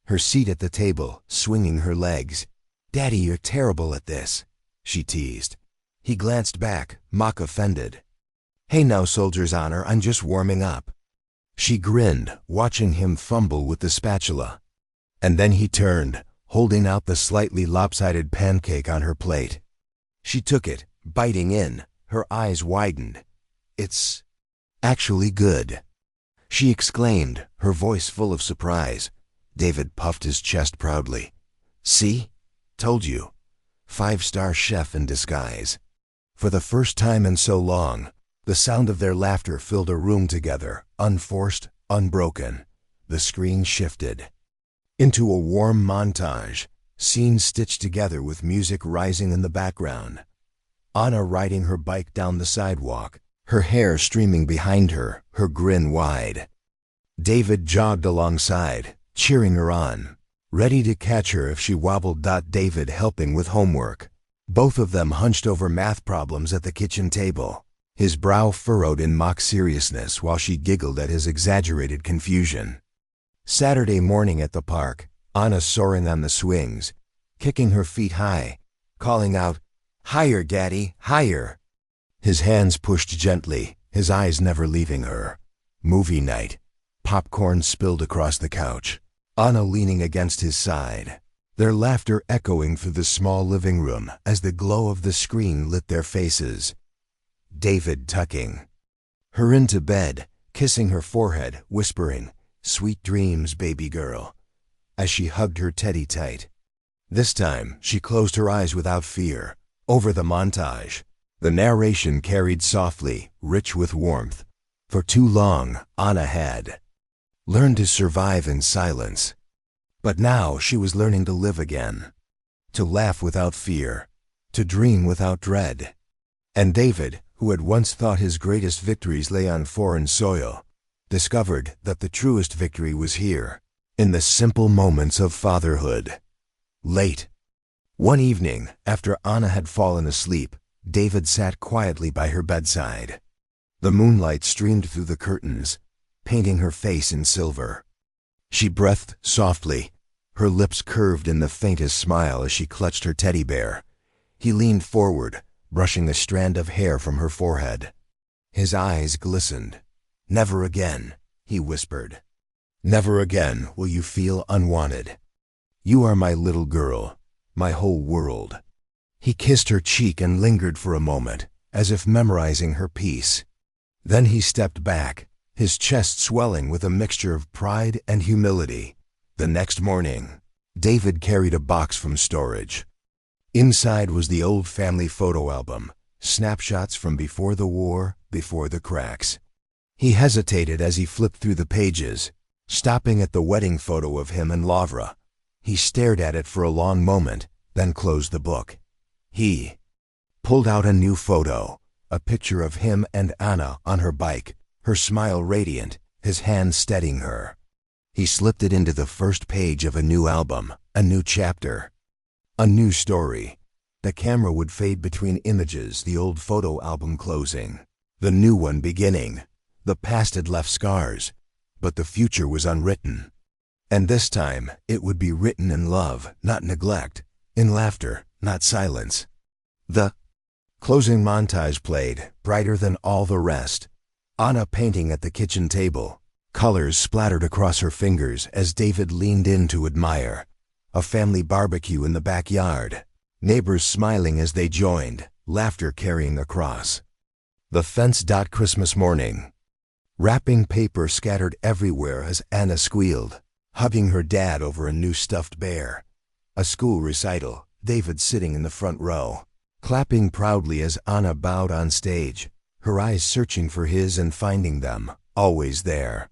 her seat at the table, swinging her legs. "Daddy, you're terrible at this," she teased. He glanced back, mock offended. "Hey now, soldier's honor, I'm just warming up." She grinned, watching him fumble with the spatula. And then he turned, holding out the slightly lopsided pancake on her plate. She took it, biting in, her eyes widened. "It's actually good," she exclaimed, her voice full of surprise. David puffed his chest proudly. "See? Told you. 5-star chef in disguise." For the first time in so long, the sound of their laughter filled a room together, unforced, unbroken. The screen shifted into a warm montage, scenes stitched together with music rising in the background. Anna riding her bike down the sidewalk, her hair streaming behind her, her grin wide. David jogged alongside, cheering her on, ready to catch her if she wobbled. David helping with homework, both of them hunched over math problems at the kitchen table, his brow furrowed in mock seriousness while she giggled at his exaggerated confusion. Saturday morning at the park, Anna soaring on the swings, kicking her feet high, calling out, "Higher, Daddy, higher!" His hands pushed gently, his eyes never leaving her. Movie night. Popcorn spilled across the couch, Anna leaning against his side, their laughter echoing through the small living room as the glow of the screen lit their faces. David tucking her into bed, kissing her forehead, whispering, "Sweet dreams, baby girl." as she hugged her teddy tight. This time, she closed her eyes without fear. Over the montage, the narration carried softly, rich with warmth. For too long, Anna had learned to survive in silence. But now she was learning to live again, to laugh without fear, to dream without dread. And David, who had once thought his greatest victories lay on foreign soil, discovered that the truest victory was here, in the simple moments of fatherhood. Late one evening, after Anna had fallen asleep, David sat quietly by her bedside. The moonlight streamed through the curtains, painting her face in silver. She breathed softly, her lips curved in the faintest smile as she clutched her teddy bear. He leaned forward, brushing a strand of hair from her forehead. His eyes glistened. "Never again," he whispered. "Never again will you feel unwanted. You are my little girl, my whole world." He kissed her cheek and lingered for a moment, as if memorizing her peace. Then he stepped back, his chest swelling with a mixture of pride and humility. The next morning, David carried a box from storage. Inside was the old family photo album, snapshots from before the war, before the cracks. He hesitated as he flipped through the pages, stopping at the wedding photo of him and Lavra. He stared at it for a long moment, then closed the book. He pulled out a new photo, a picture of him and Anna on her bike, her smile radiant, his hand steadying her. He slipped it into the first page of a new album, a new chapter, a new story. The camera would fade between images, the old photo album closing, the new one beginning. The past had left scars, but the future was unwritten. And this time, it would be written in love, not neglect, in laughter, not silence. The closing montage played, brighter than all the rest. Anna painting at the kitchen table, colors splattered across her fingers as David leaned in to admire. A family barbecue in the backyard, neighbors smiling as they joined, laughter carrying across the fence. Christmas morning. Wrapping paper scattered everywhere as Anna squealed, hugging her dad over a new stuffed bear. A school recital, David sitting in the front row, clapping proudly as Anna bowed on stage, her eyes searching for his and finding them, always there.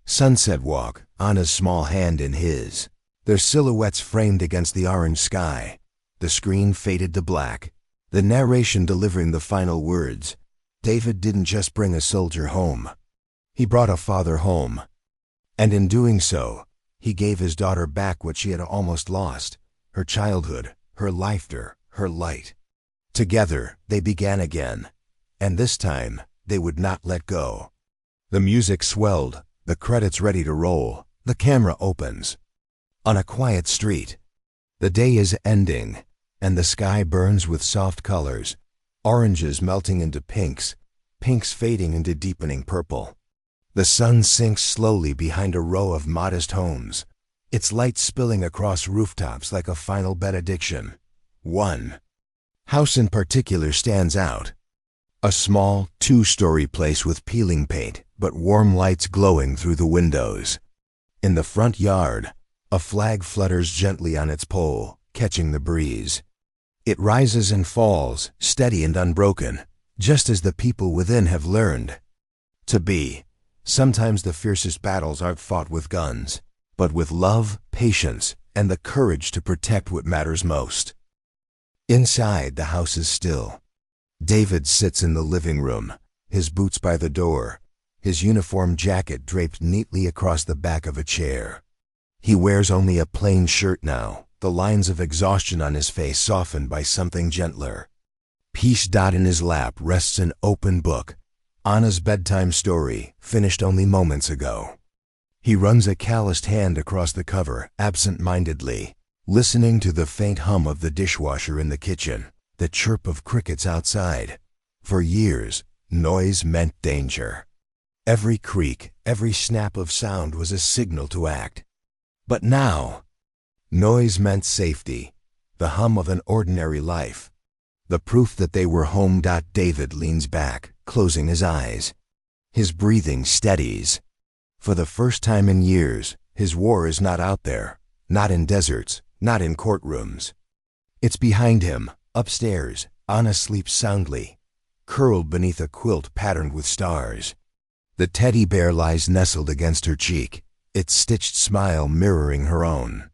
Sunset walk, Anna's small hand in his, their silhouettes framed against the orange sky. The screen faded to black, the narration delivering the final words. David didn't just bring a soldier home. He brought a father home. And in doing so, he gave his daughter back what she had almost lost, her childhood, her laughter, her light. Together, they began again, and this time, they would not let go. The music swelled, the credits ready to roll, the camera opens. On a quiet street. The day is ending, and the sky burns with soft colors, oranges melting into pinks, pinks fading into deepening purple. The sun sinks slowly behind a row of modest homes, its light spilling across rooftops like a final benediction. One house in particular stands out. A small, two-story place with peeling paint, but warm lights glowing through the windows. In the front yard, a flag flutters gently on its pole, catching the breeze. It rises and falls, steady and unbroken, just as the people within have learned to be. Sometimes the fiercest battles aren't fought with guns, but with love, patience, and the courage to protect what matters most. Inside, the house is still. David sits in the living room, his boots by the door, his uniform jacket draped neatly across the back of a chair. He wears only a plain shirt now, the lines of exhaustion on his face softened by something gentler. Peace. In his lap rests an open book, Anna's bedtime story, finished only moments ago. He runs a calloused hand across the cover, absent-mindedly, listening to the faint hum of the dishwasher in the kitchen, the chirp of crickets outside. For years, noise meant danger. Every creak, every snap of sound was a signal to act. But now, noise meant safety, the hum of an ordinary life, the proof that they were home. David leans back, closing his eyes. His breathing steadies. For the first time in years, his war is not out there, Not in deserts, not in courtrooms. It's behind him, upstairs. Anna sleeps soundly, curled beneath a quilt patterned with stars. The teddy bear lies nestled against her cheek, its stitched smile mirroring her own.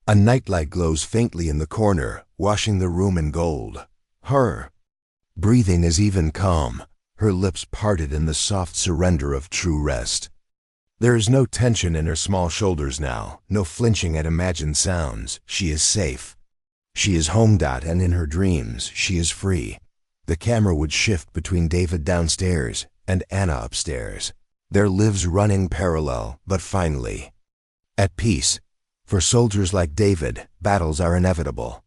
A nightlight glows faintly in the corner, washing the room in gold. Her breathing is even calm, her lips parted in the soft surrender of true rest. There is no tension in her small shoulders now, no flinching at imagined sounds. She is safe. She is home. And in her dreams, she is free. The camera would shift between David downstairs and Anna upstairs, their lives running parallel, but finally at peace. For soldiers like David, battles are inevitable.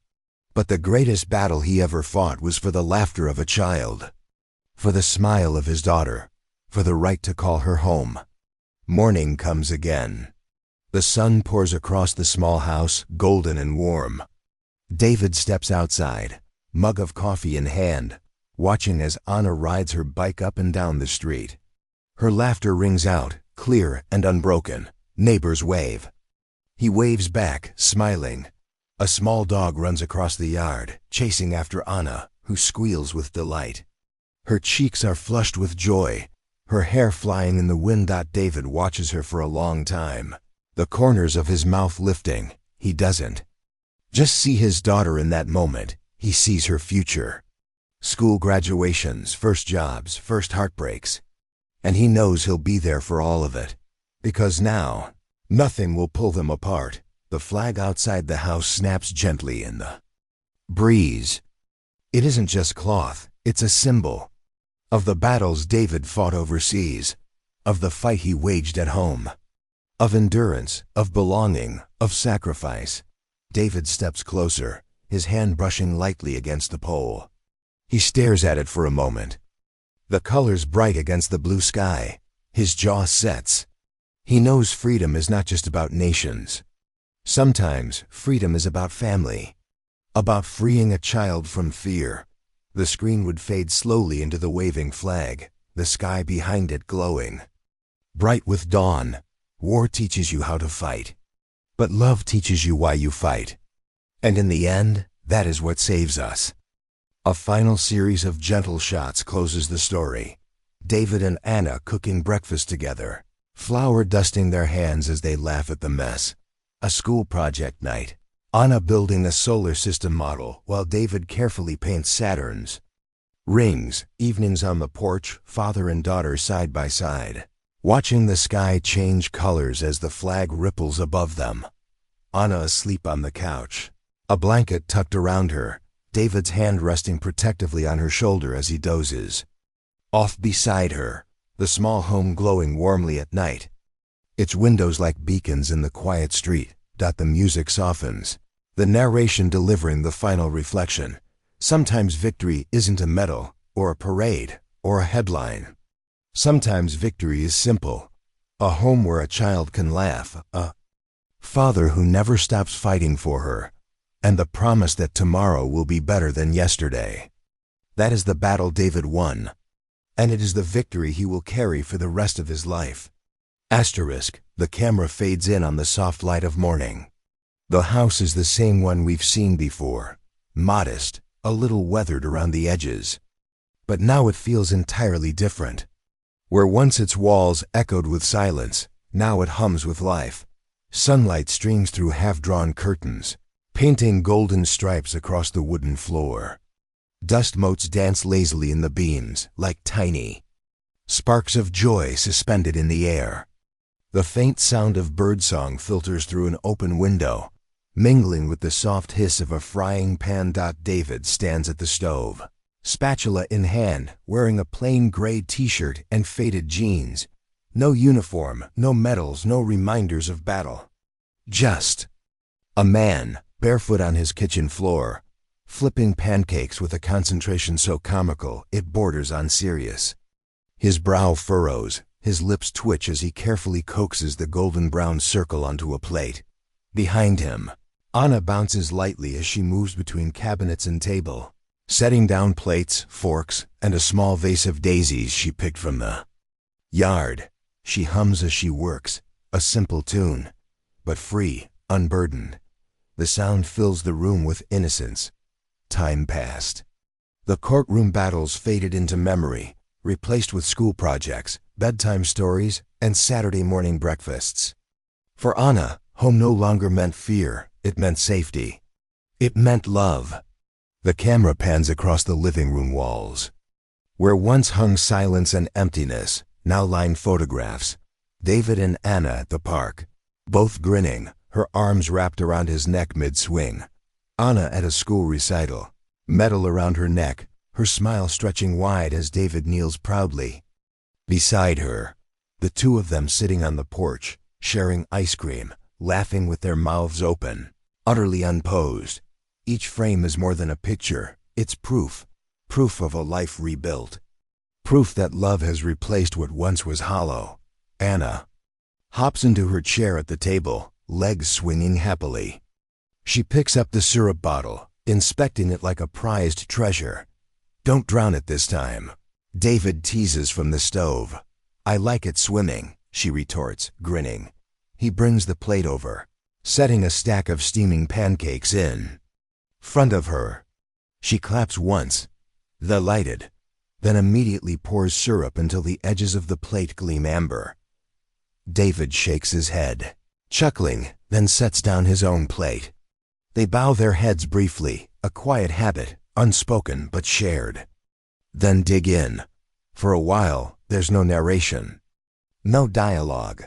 But the greatest battle he ever fought was for the laughter of a child, for the smile of his daughter, for the right to call her home. Morning comes again. The sun pours across the small house, golden and warm. David steps outside, mug of coffee in hand, watching as Anna rides her bike up and down the street. Her laughter rings out, clear and unbroken. Neighbors wave. He waves back, smiling. A small dog runs across the yard, chasing after Anna, who squeals with delight. Her cheeks are flushed with joy, her hair flying in the wind. David watches her for a long time, the corners of his mouth lifting. He doesn't just see his daughter in that moment, he sees her future. School graduations, first jobs, first heartbreaks. And he knows he'll be there for all of it. Because now, nothing will pull them apart. The flag outside the house snaps gently in the breeze. It isn't just cloth, it's a symbol of the battles David fought overseas, of the fight he waged at home, of endurance, of belonging, of sacrifice. David steps closer, his hand brushing lightly against the pole. He stares at it for a moment. The colors bright against the blue sky. His jaw sets. He knows freedom is not just about nations. Sometimes freedom is about family, about freeing a child from fear. The screen would fade slowly into the waving flag, the sky behind it glowing bright with dawn. War teaches you how to fight, but love teaches you why you fight. And in the end, that is what saves us. A final series of gentle shots closes the story. David and Anna cooking breakfast together, flour dusting their hands as they laugh at the mess. A school project night. Anna building a solar system model while David carefully paints Saturns. Rings, evenings on the porch, father and daughter side by side, watching the sky change colors as the flag ripples above them. Anna asleep on the couch, a blanket tucked around her, David's hand resting protectively on her shoulder as he dozes. Off beside her, the small home glowing warmly at night, its windows like beacons in the quiet street. The music softens, the narration delivering the final reflection. Sometimes victory isn't a medal, or a parade, or a headline. Sometimes victory is simple. A home where a child can laugh, a father who never stops fighting for her, and the promise that tomorrow will be better than yesterday. That is the battle David won, and it is the victory he will carry for the rest of his life. Asterisk, the camera fades in on the soft light of morning. The house is the same one we've seen before, modest, a little weathered around the edges. But now it feels entirely different. Where once its walls echoed with silence, now it hums with life. Sunlight streams through half-drawn curtains, painting golden stripes across the wooden floor. Dust motes dance lazily in the beams, like tiny sparks of joy suspended in the air. The faint sound of birdsong filters through an open window, mingling with the soft hiss of a frying pan. David stands at the stove, spatula in hand, wearing a plain gray t-shirt and faded jeans. No uniform, no medals, no reminders of battle. Just a man, barefoot on his kitchen floor, flipping pancakes with a concentration so comical it borders on serious. His brow furrows, his lips twitch as he carefully coaxes the golden brown circle onto a plate. Behind him, Anna bounces lightly as she moves between cabinets and table, setting down plates, forks, and a small vase of daisies she picked from the yard. She hums as she works, a simple tune, but free, unburdened. The sound fills the room with innocence. Time passed. The courtroom battles faded into memory, replaced with school projects, bedtime stories, and Saturday morning breakfasts. For Anna, home no longer meant fear, it meant safety. It meant love. The camera pans across the living room walls. Where once hung silence and emptiness, now line photographs. David and Anna at the park, both grinning, her arms wrapped around his neck mid-swing. Anna at a school recital, medal around her neck, her smile stretching wide as David kneels proudly. Beside her, the two of them sitting on the porch, sharing ice cream, laughing with their mouths open, utterly unposed. Each frame is more than a picture, it's proof of a life rebuilt. Proof that love has replaced what once was hollow. Anna hops into her chair at the table, legs swinging happily. She picks up the syrup bottle, inspecting it like a prized treasure. "Don't drown it this time," David teases from the stove. "I like it swimming," she retorts, grinning. He brings the plate over, setting a stack of steaming pancakes in front of her. She claps once, delighted, then immediately pours syrup until the edges of the plate gleam amber. David shakes his head, chuckling, then sets down his own plate. They bow their heads briefly, a quiet habit, unspoken but shared. Then dig in. For a while, there's no narration, no dialogue.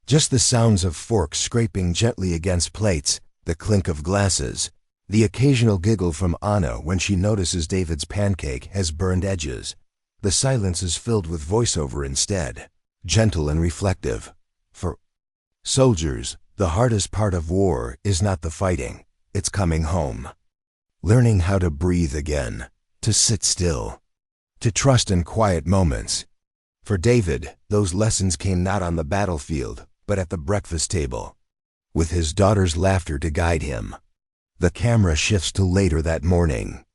Just the sounds of forks scraping gently against plates, the clink of glasses, the occasional giggle from Anna when she notices David's pancake has burned edges. The silence is filled with voiceover instead, gentle and reflective. For soldiers, the hardest part of war is not the fighting, it's coming home. Learning how to breathe again, to sit still, to trust in quiet moments. For David, those lessons came not on the battlefield, but at the breakfast table, with his daughter's laughter to guide him. The camera shifts to later that morning.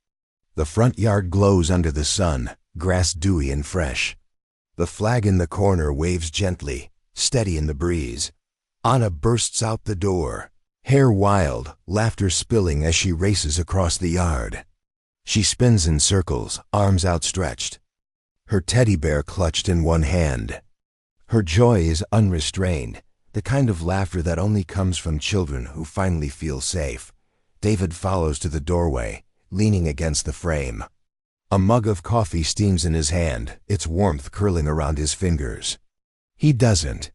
The front yard glows under the sun, grass dewy and fresh. The flag in the corner waves gently, steady in the breeze. Anna bursts out the door, hair wild, laughter spilling as she races across the yard. She spins in circles, arms outstretched, her teddy bear clutched in one hand. Her joy is unrestrained, the kind of laughter that only comes from children who finally feel safe. David follows to the doorway, leaning against the frame. A mug of coffee steams in his hand, its warmth curling around his fingers. He doesn't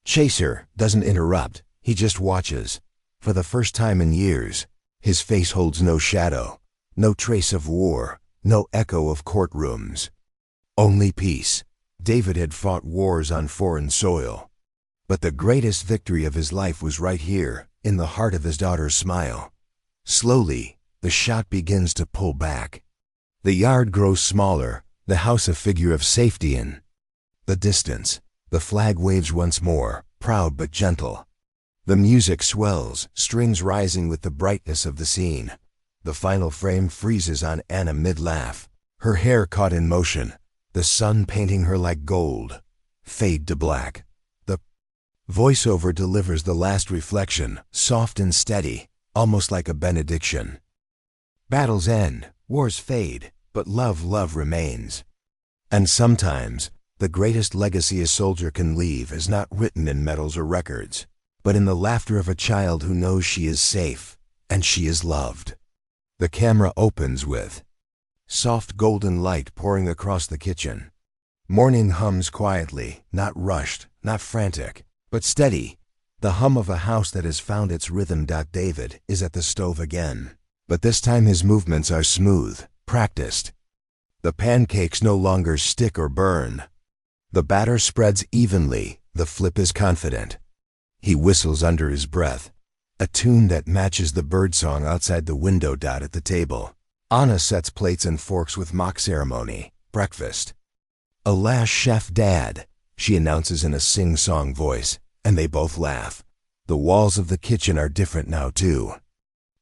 doesn't interrupt, he just watches. For the first time in years, his face holds no shadow, no trace of war, no echo of courtrooms. Only peace. David had fought wars on foreign soil, but the greatest victory of his life was right here, in the heart of his daughter's smile. Slowly, the shot begins to pull back. The yard grows smaller, the house a figure of safety in the distance. The flag waves once more, proud but gentle. The music swells, strings rising with the brightness of the scene. The final frame freezes on Anna mid-laugh, her hair caught in motion, the sun painting her like gold. Fade to black. The voiceover delivers the last reflection, soft and steady, almost like a benediction. Battles end, wars fade, but love remains. And sometimes, the greatest legacy a soldier can leave is not written in medals or records, but in the laughter of a child who knows she is safe, and she is loved. The camera opens with soft golden light pouring across the kitchen. Morning hums quietly, not rushed, not frantic, but steady. The hum of a house that has found its rhythm. David is at the stove again, but this time his movements are smooth, practiced. The pancakes no longer stick or burn. The batter spreads evenly, the flip is confident. He whistles under his breath, a tune that matches the birdsong outside the window. At the table, Anna sets plates and forks with mock ceremony. Breakfast. "Alas, Chef Dad," she announces in a sing-song voice, and they both laugh. The walls of the kitchen are different now too.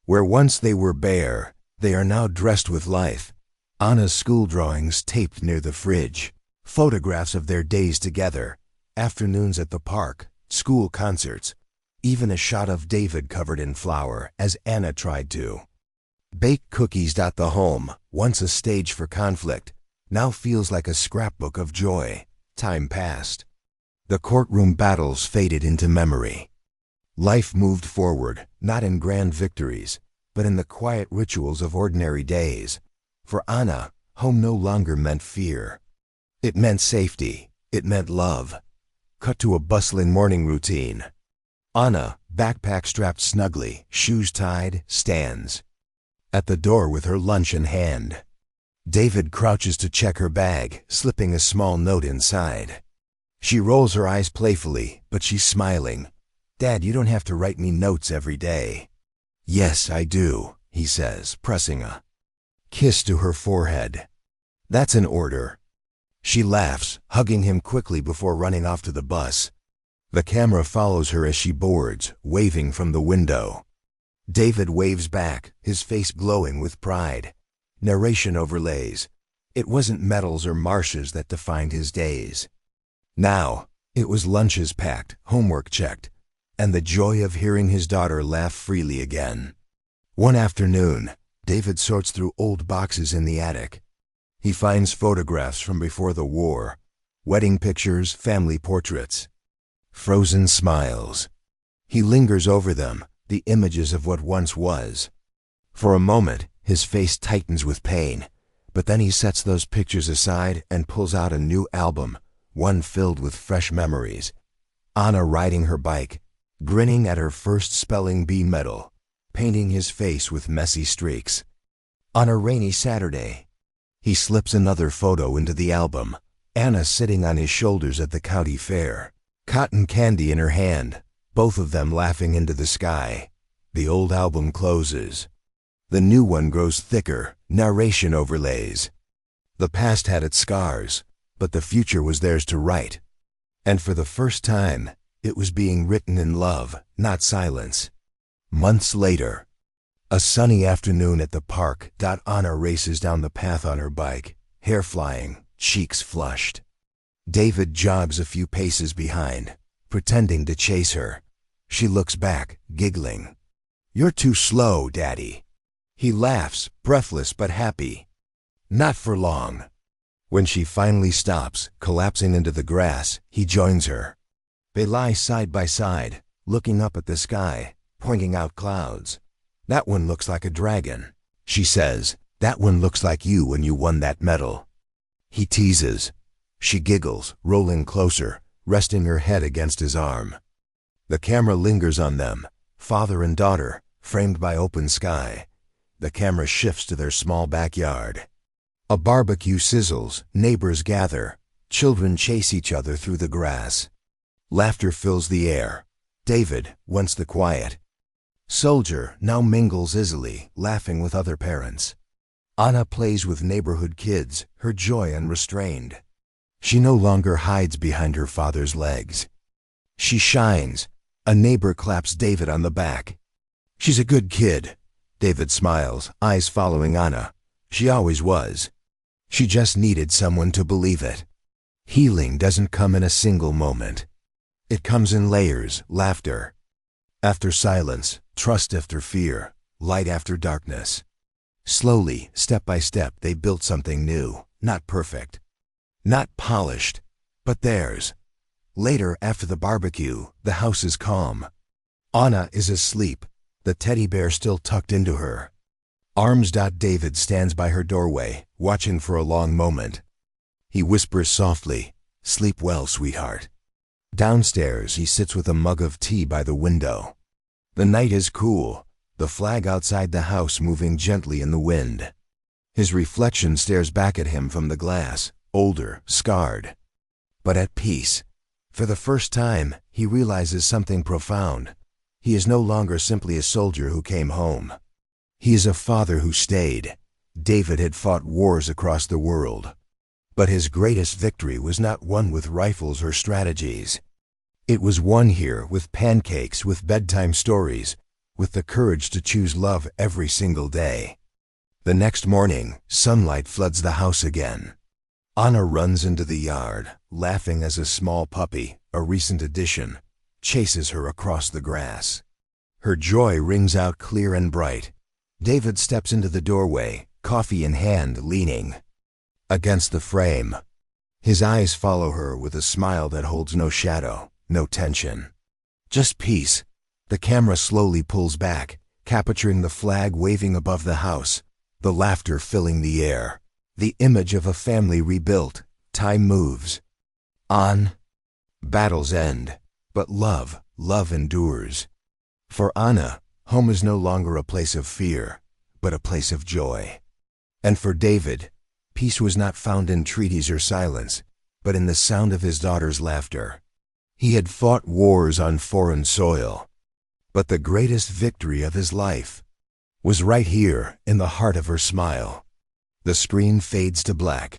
Where once they were bare, they are now dressed with life. Anna's school drawings taped near the fridge, photographs of their days together, afternoons at the park, school concerts. even a shot of David covered in flour, as Anna tried to. Baked cookies. The home, once a stage for conflict, now feels like a scrapbook of joy. Time passed. The courtroom battles faded into memory. Life moved forward, not in grand victories, but in the quiet rituals of ordinary days. For Anna, home no longer meant fear. It meant safety. It meant love. Cut to a bustling morning routine. Anna, backpack strapped snugly, shoes tied, stands at the door with her lunch in hand. David crouches to check her bag, slipping a small note inside. She rolls her eyes playfully, but she's smiling. "Dad, you don't have to write me notes every day." "Yes, I do," he says, pressing a kiss to her forehead. "That's an order." She laughs, hugging him quickly before running off to the bus. The camera follows her as she boards, waving from the window. David waves back, his face glowing with pride. Narration overlays. It wasn't medals or marches that defined his days. Now, it was lunches packed, homework checked, and the joy of hearing his daughter laugh freely again. One afternoon, David sorts through old boxes in the attic. He finds photographs from before the war, wedding pictures, family portraits, frozen smiles. He lingers over them, the images of what once was. For a moment, his face tightens with pain, but then he sets those pictures aside and pulls out a new album, one filled with fresh memories. Anna riding her bike, grinning at her first spelling bee medal, painting his face with messy streaks. On a rainy Saturday, he slips another photo into the album. Anna sitting on his shoulders at the county fair, cotton candy in her hand, both of them laughing into the sky. The old album closes. The new one grows thicker, narration overlays. The past had its scars, but the future was theirs to write. And for the first time, it was being written in love, not silence. Months later, a sunny afternoon at the park. Anna races down the path on her bike, hair flying, cheeks flushed. David jogs a few paces behind, pretending to chase her. She looks back, giggling. "You're too slow, Daddy." He laughs, breathless but happy. Not for long. When she finally stops, collapsing into the grass, he joins her. They lie side by side, looking up at the sky, pointing out clouds. "That one looks like a dragon," she says. "That one looks like you when you won that medal." He teases. She giggles, rolling closer, resting her head against his arm. The camera lingers on them, father and daughter, framed by open sky. The camera shifts to their small backyard. A barbecue sizzles, neighbors gather, children chase each other through the grass. Laughter fills the air. David, once the quiet soldier, now mingles easily, laughing with other parents. Anna plays with neighborhood kids, her joy unrestrained. She no longer hides behind her father's legs. She shines. A neighbor claps David on the back. "She's a good kid." David smiles, eyes following Anna. She always was. She just needed someone to believe it. Healing doesn't come in a single moment. It comes in layers, laughter after silence, trust after fear, light after darkness. Slowly, step by step, they built something new, not perfect, not polished, but theirs. Later, after the barbecue, the house is calm. Anna is asleep, the teddy bear still tucked into her arms. David stands by her doorway, watching for a long moment. He whispers softly, "Sleep well, sweetheart." Downstairs, he sits with a mug of tea by the window. The night is cool, the flag outside the house moving gently in the wind. His reflection stares back at him from the glass, older, scarred, but at peace. For the first time, he realizes something profound. He is no longer simply a soldier who came home. He is a father who stayed. David had fought wars across the world, but his greatest victory was not won with rifles or strategies. It was won here with pancakes, with bedtime stories, with the courage to choose love every single day. The next morning, sunlight floods the house again. Anna runs into the yard, laughing as a small puppy, a recent addition. chases her across the grass. Her joy rings out clear and bright. David steps into the doorway, coffee in hand, leaning against the frame. His eyes follow her with a smile that holds no shadow, no tension. Just peace. The camera slowly pulls back, capturing the flag waving above the house, the laughter filling the air, the image of a family rebuilt. Time moves on. Battles end, but love endures. For Anna, home is no longer a place of fear, but a place of joy. And for David, peace was not found in treaties or silence, but in the sound of his daughter's laughter. He had fought wars on foreign soil, but the greatest victory of his life was right here in the heart of her smile. The screen fades to black.